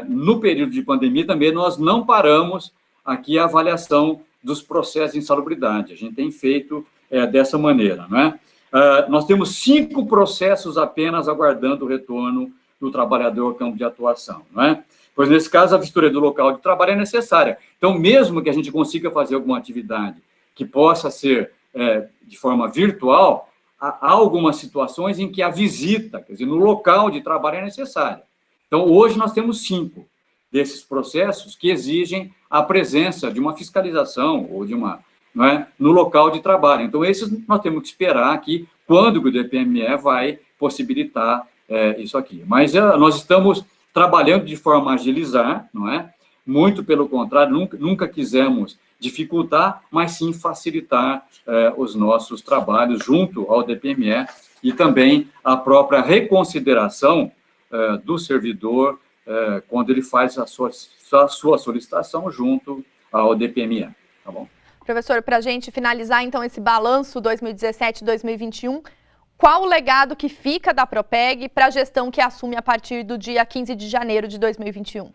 no período de pandemia, também nós não paramos aqui a avaliação dos processos de insalubridade. A gente tem feito dessa maneira, não é? Nós temos 5 processos apenas aguardando o retorno do trabalhador ao campo de atuação, não é? Pois, nesse caso, a vistoria do local de trabalho é necessária. Então, mesmo que a gente consiga fazer alguma atividade que possa ser de forma virtual, há algumas situações em que a visita, quer dizer, no local de trabalho é necessária. Então, hoje nós temos 5 desses processos que exigem a presença de uma fiscalização ou de uma, não é, no local de trabalho. Então, esses nós temos que esperar aqui quando o DPME vai possibilitar isso aqui. Mas nós estamos trabalhando de forma a agilizar, não é? Muito pelo contrário, nunca quisemos dificultar, mas sim facilitar os nossos trabalhos junto ao DPME e também a própria reconsideração do servidor quando ele faz a sua solicitação junto ao DPME, tá bom? Professor, para a gente finalizar, então, esse balanço 2017-2021, qual o legado que fica da Propeg para a gestão que assume a partir do dia 15 de janeiro de 2021?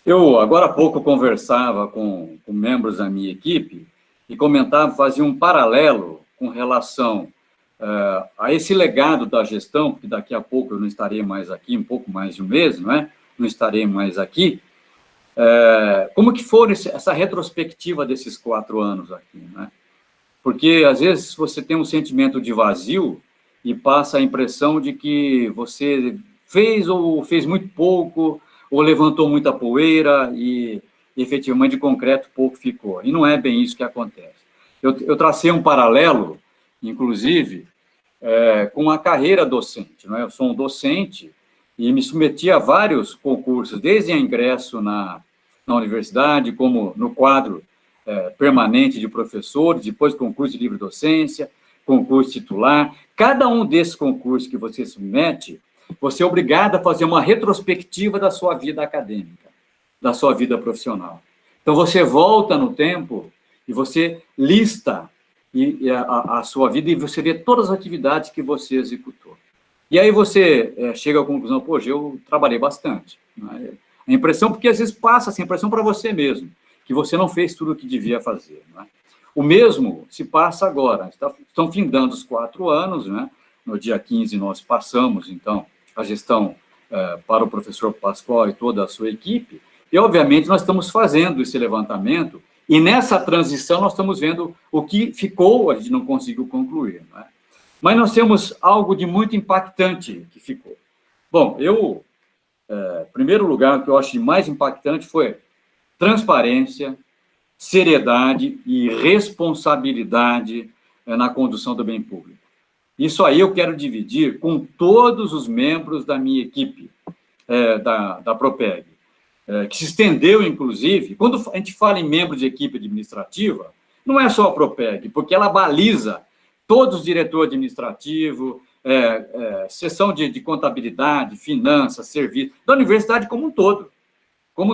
Eu, agora há pouco, conversava com membros da minha equipe e comentava, fazia um paralelo com relação a esse legado da gestão, porque daqui a pouco eu não estarei mais aqui, um pouco mais de um mês, não é? Não estarei mais aqui. Como que foi essa retrospectiva desses 4 anos aqui, né? Porque, às vezes, você tem um sentimento de vazio e passa a impressão de que você fez ou fez muito pouco, ou levantou muita poeira e, efetivamente, de concreto, pouco ficou. E não é bem isso que acontece. Eu tracei um paralelo, inclusive, com a carreira docente, não é? Eu sou um docente e me submeti a vários concursos, desde ingresso na universidade, como no quadro permanente de professores, depois concurso de livre docência, concurso titular. Cada um desses concursos que você submete, você é obrigado a fazer uma retrospectiva da sua vida acadêmica, da sua vida profissional. Então, você volta no tempo e você lista a sua vida e você vê todas as atividades que você executou. E aí você chega à conclusão, poxa, eu trabalhei bastante. Né? A impressão, porque às vezes passa essa impressão para você mesmo, que você não fez tudo o que devia fazer. Né? O mesmo se passa agora. Estão findando os 4 anos, né? No dia 15 nós passamos, então, a gestão para o professor Pascoal e toda a sua equipe, e, obviamente, nós estamos fazendo esse levantamento, e nessa transição nós estamos vendo o que ficou, a gente não conseguiu concluir. Né? Mas nós temos algo de muito impactante que ficou. Bom, em primeiro lugar, o que eu acho de mais impactante foi transparência, seriedade e responsabilidade na condução do bem público. Isso aí eu quero dividir com todos os membros da minha equipe, da Propeg, que se estendeu, inclusive, quando a gente fala em membro de equipe administrativa, não é só a Propeg, porque ela baliza todos os diretores administrativos, seção de contabilidade, finanças, serviços, da universidade como um todo.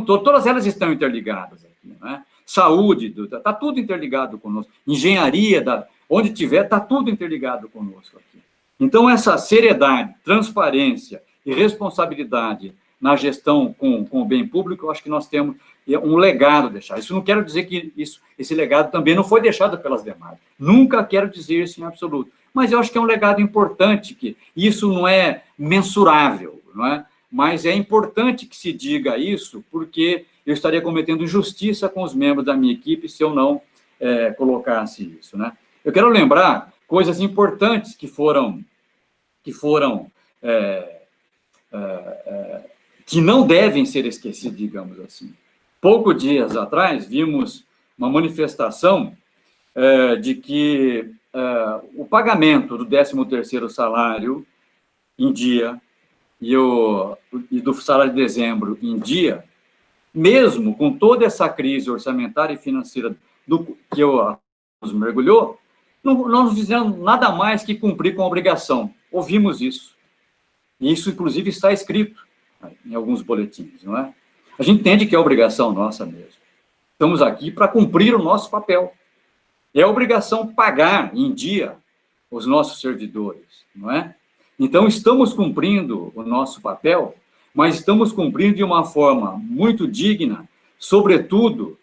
Todas elas estão interligadas aqui, né? Saúde, está tudo interligado conosco. Engenharia, onde tiver, está tudo interligado conosco aqui. Então, essa seriedade, transparência e responsabilidade na gestão com o bem público, eu acho que nós temos um legado a deixar. Isso não quero dizer que esse legado também não foi deixado pelas demais. Nunca quero dizer isso em absoluto. Mas eu acho que é um legado importante, que isso não é mensurável, não é? Mas é importante que se diga isso, porque eu estaria cometendo injustiça com os membros da minha equipe se eu não colocasse isso, né? Eu quero lembrar coisas importantes que não devem ser esquecidas, digamos assim. Poucos dias atrás, vimos uma manifestação de que o pagamento do 13º salário em dia e do salário de dezembro em dia, mesmo com toda essa crise orçamentária e financeira que nos mergulhou, não fizemos nada mais que cumprir com a obrigação. Ouvimos isso. E isso, inclusive, está escrito em alguns boletins, não é? A gente entende que é obrigação nossa mesmo. Estamos aqui para cumprir o nosso papel. É obrigação pagar em dia os nossos servidores, não é? Então, estamos cumprindo o nosso papel, mas estamos cumprindo de uma forma muito digna, sobretudo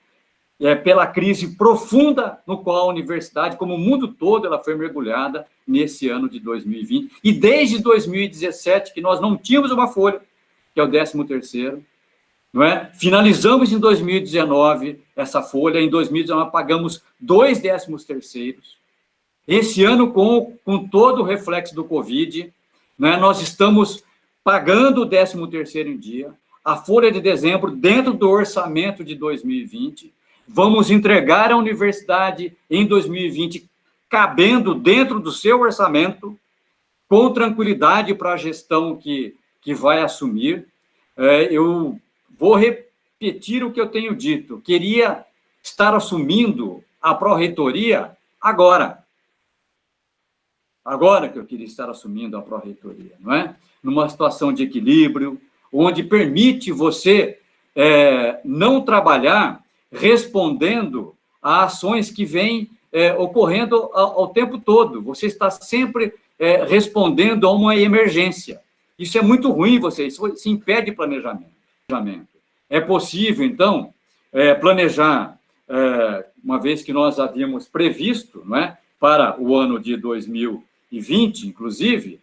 pela crise profunda no qual a universidade, como o mundo todo, ela foi mergulhada nesse ano de 2020. E desde 2017, que nós não tínhamos uma folha, que é o 13º, não é? Finalizamos em 2019 essa folha, em 2019 pagamos 2 13º. Esse ano, com todo o reflexo do Covid, né, nós estamos pagando o 13º em dia, a folha de dezembro dentro do orçamento de 2020, vamos entregar à universidade em 2020, cabendo dentro do seu orçamento, com tranquilidade para a gestão que vai assumir. Eu vou repetir o que eu tenho dito. Queria estar assumindo a pró-reitoria agora. Agora que eu queria estar assumindo a pró-reitoria, não é? Numa situação de equilíbrio, onde permite você não trabalhar respondendo a ações que vêm ocorrendo ao tempo todo. Você está sempre respondendo a uma emergência. Isso é muito ruim, isso impede planejamento. É possível, então, planejar, uma vez que nós havíamos previsto, não é, para o ano de 2020, inclusive,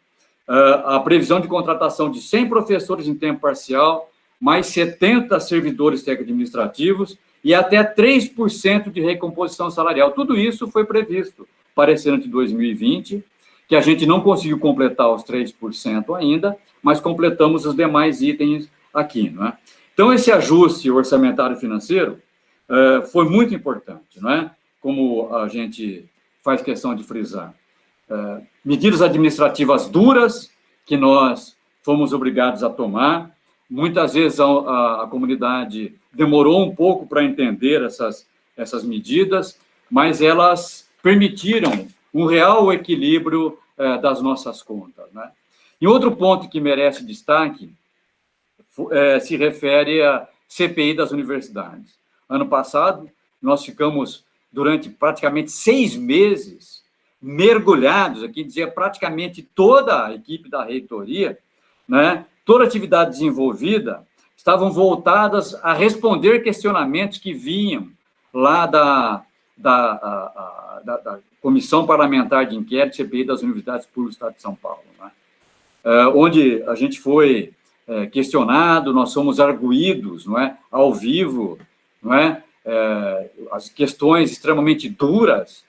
a previsão de contratação de 100 professores em tempo parcial, mais 70 servidores técnico-administrativos e até 3% de recomposição salarial. Tudo isso foi previsto para esse ano de 2020, que a gente não conseguiu completar os 3% ainda, mas completamos os demais itens aqui, não é? Então, esse ajuste orçamentário financeiro foi muito importante, não é? Como a gente faz questão de frisar. Medidas administrativas duras que nós fomos obrigados a tomar. Muitas vezes a comunidade demorou um pouco para entender essas medidas, mas elas permitiram um real equilíbrio das nossas contas, né? E outro ponto que merece destaque se refere à CPI das universidades. Ano passado, nós ficamos durante praticamente 6 meses, mergulhados, aqui dizia praticamente toda a equipe da reitoria, né, toda a atividade desenvolvida, estavam voltadas a responder questionamentos que vinham lá da Comissão Parlamentar de Inquérito, CPI das Universidades Públicas do Estado de São Paulo, né, onde a gente foi questionado, nós somos arguídos, não é, ao vivo, não é, as questões extremamente duras,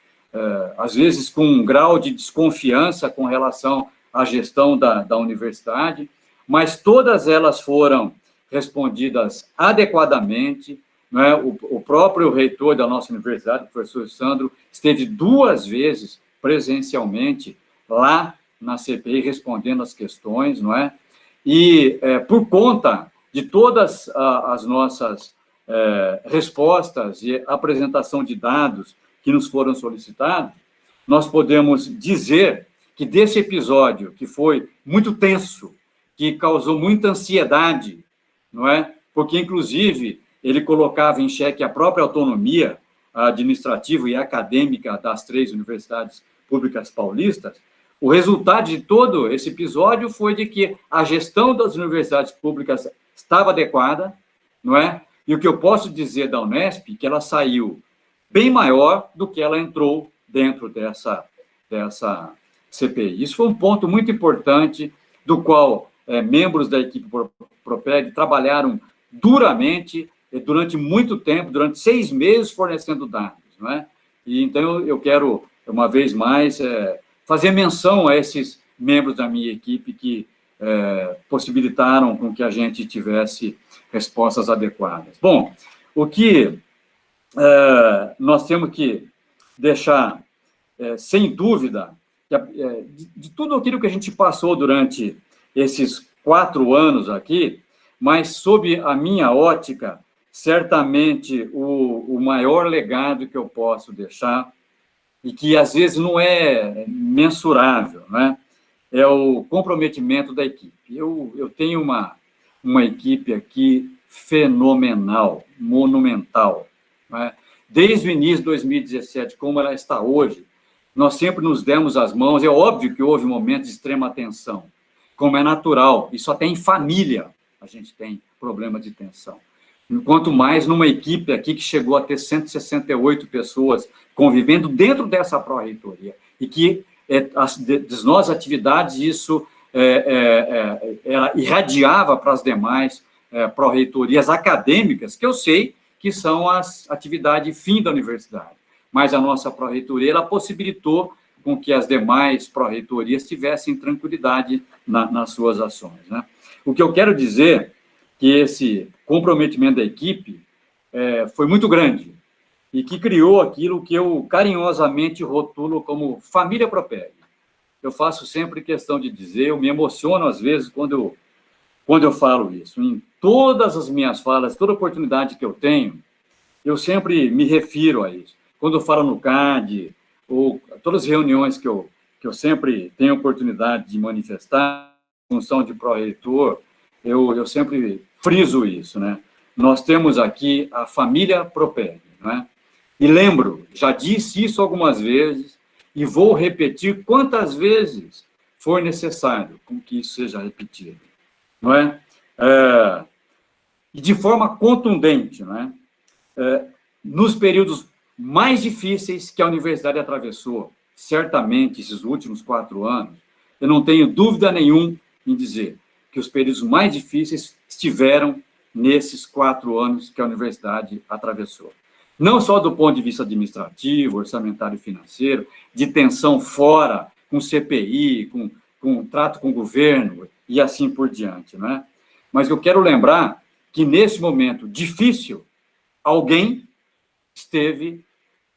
às vezes com um grau de desconfiança com relação à gestão da universidade, mas todas elas foram respondidas adequadamente, não é? O próprio reitor da nossa universidade, o professor Sandro, esteve 2 vezes presencialmente lá na CPI respondendo as questões, não é? E por conta de todas as nossas respostas e apresentação de dados que nos foram solicitados, nós podemos dizer que desse episódio, que foi muito tenso, que causou muita ansiedade, não é? Porque, inclusive, ele colocava em xeque a própria autonomia administrativa e acadêmica das 3 universidades públicas paulistas. O resultado de todo esse episódio foi de que a gestão das universidades públicas estava adequada, não é? E o que eu posso dizer da Unesp, que ela saiu bem maior do que ela entrou dentro dessa CPI. Isso foi um ponto muito importante, do qual membros da equipe Propeg trabalharam duramente, durante muito tempo, durante 6 meses, fornecendo dados, não é? E, então, eu quero, uma vez mais, fazer menção a esses membros da minha equipe que possibilitaram com que a gente tivesse respostas adequadas. Bom, o que nós temos que deixar, sem dúvida, de tudo aquilo que a gente passou durante esses 4 anos aqui, mas sob a minha ótica, certamente o maior legado que eu posso deixar, e que às vezes não é mensurável, né, é o comprometimento da equipe. Eu tenho uma equipe aqui fenomenal, monumental, né? Desde o início de 2017, como ela está hoje, nós sempre nos demos as mãos. É óbvio que houve momentos de extrema tensão, como é natural, e só tem em família a gente tem problema de tensão. Quanto mais numa equipe aqui que chegou a ter 168 pessoas convivendo dentro dessa pró-reitoria, e que das nossas atividades isso irradiava para as demais pró-reitorias acadêmicas, que eu sei que são as atividades fim da universidade. Mas a nossa pró-reitoria, ela possibilitou com que as demais pró-reitorias tivessem tranquilidade nas suas ações, né? O que eu quero dizer que esse comprometimento da equipe foi muito grande e que criou aquilo que eu carinhosamente rotulo como família Propeg. Eu faço sempre questão de dizer, eu me emociono às vezes quando eu falo isso. Em todas as minhas falas, toda oportunidade que eu tenho, eu sempre me refiro a isso. Quando eu falo no CAD, ou todas as reuniões que eu sempre tenho oportunidade de manifestar, em função de pró-reitor, eu sempre friso isso, né? Nós temos aqui a família Propeg, né? E lembro, já disse isso algumas vezes, e vou repetir quantas vezes for necessário com que isso seja repetido, não é? E de forma contundente, não é? Nos períodos mais difíceis que a universidade atravessou, certamente esses últimos 4 anos, eu não tenho dúvida nenhuma em dizer que os períodos mais difíceis estiveram nesses 4 anos que a universidade atravessou. Não só do ponto de vista administrativo, orçamentário e financeiro, de tensão fora, com CPI, com trato com o governo e assim por diante, né? Mas eu quero lembrar que, nesse momento difícil, alguém esteve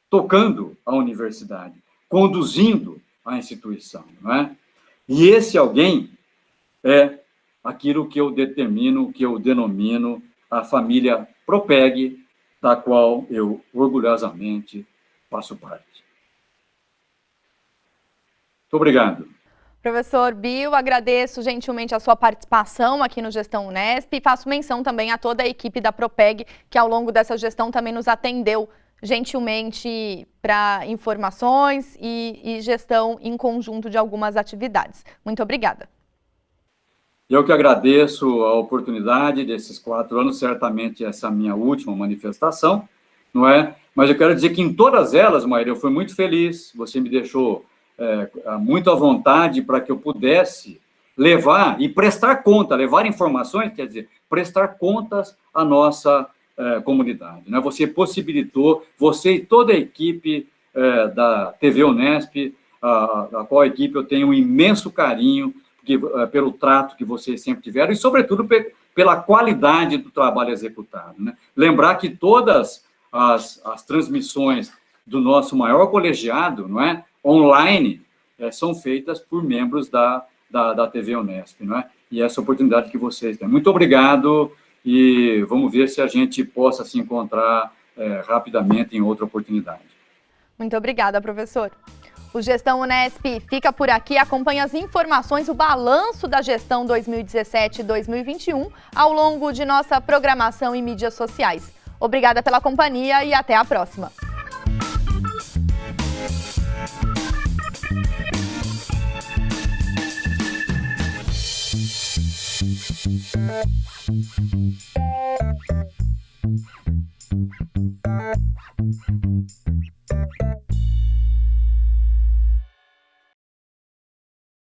tocando a universidade, conduzindo a instituição, não é? E esse alguém é aquilo que eu determino, que eu denomino a família Propeg, da qual eu orgulhosamente faço parte. Muito obrigado. Professor Bill, agradeço gentilmente a sua participação aqui no Gestão Unesp e faço menção também a toda a equipe da Propeg, que ao longo dessa gestão também nos atendeu gentilmente para informações e gestão em conjunto de algumas atividades. Muito obrigada. Eu que agradeço a oportunidade desses 4 anos, certamente essa é a minha última manifestação, não é? Mas eu quero dizer que em todas elas, Maíra, eu fui muito feliz, você me deixou muito à vontade para que eu pudesse levar e prestar conta, levar informações, quer dizer, prestar contas à nossa comunidade, né? Você possibilitou, você e toda a equipe da TV Unesp, a qual equipe eu tenho um imenso carinho, pelo trato que vocês sempre tiveram e, sobretudo, pela qualidade do trabalho executado, né? Lembrar que todas as transmissões do nosso maior colegiado, não é, online, são feitas por membros da TV Unesp, não é? E essa oportunidade que vocês têm. Muito obrigado e vamos ver se a gente possa se encontrar rapidamente em outra oportunidade. Muito obrigada, professor. O Gestão Unesp fica por aqui, acompanha as informações, o balanço da gestão 2017-2021 ao longo de nossa programação em mídias sociais. Obrigada pela companhia e até a próxima.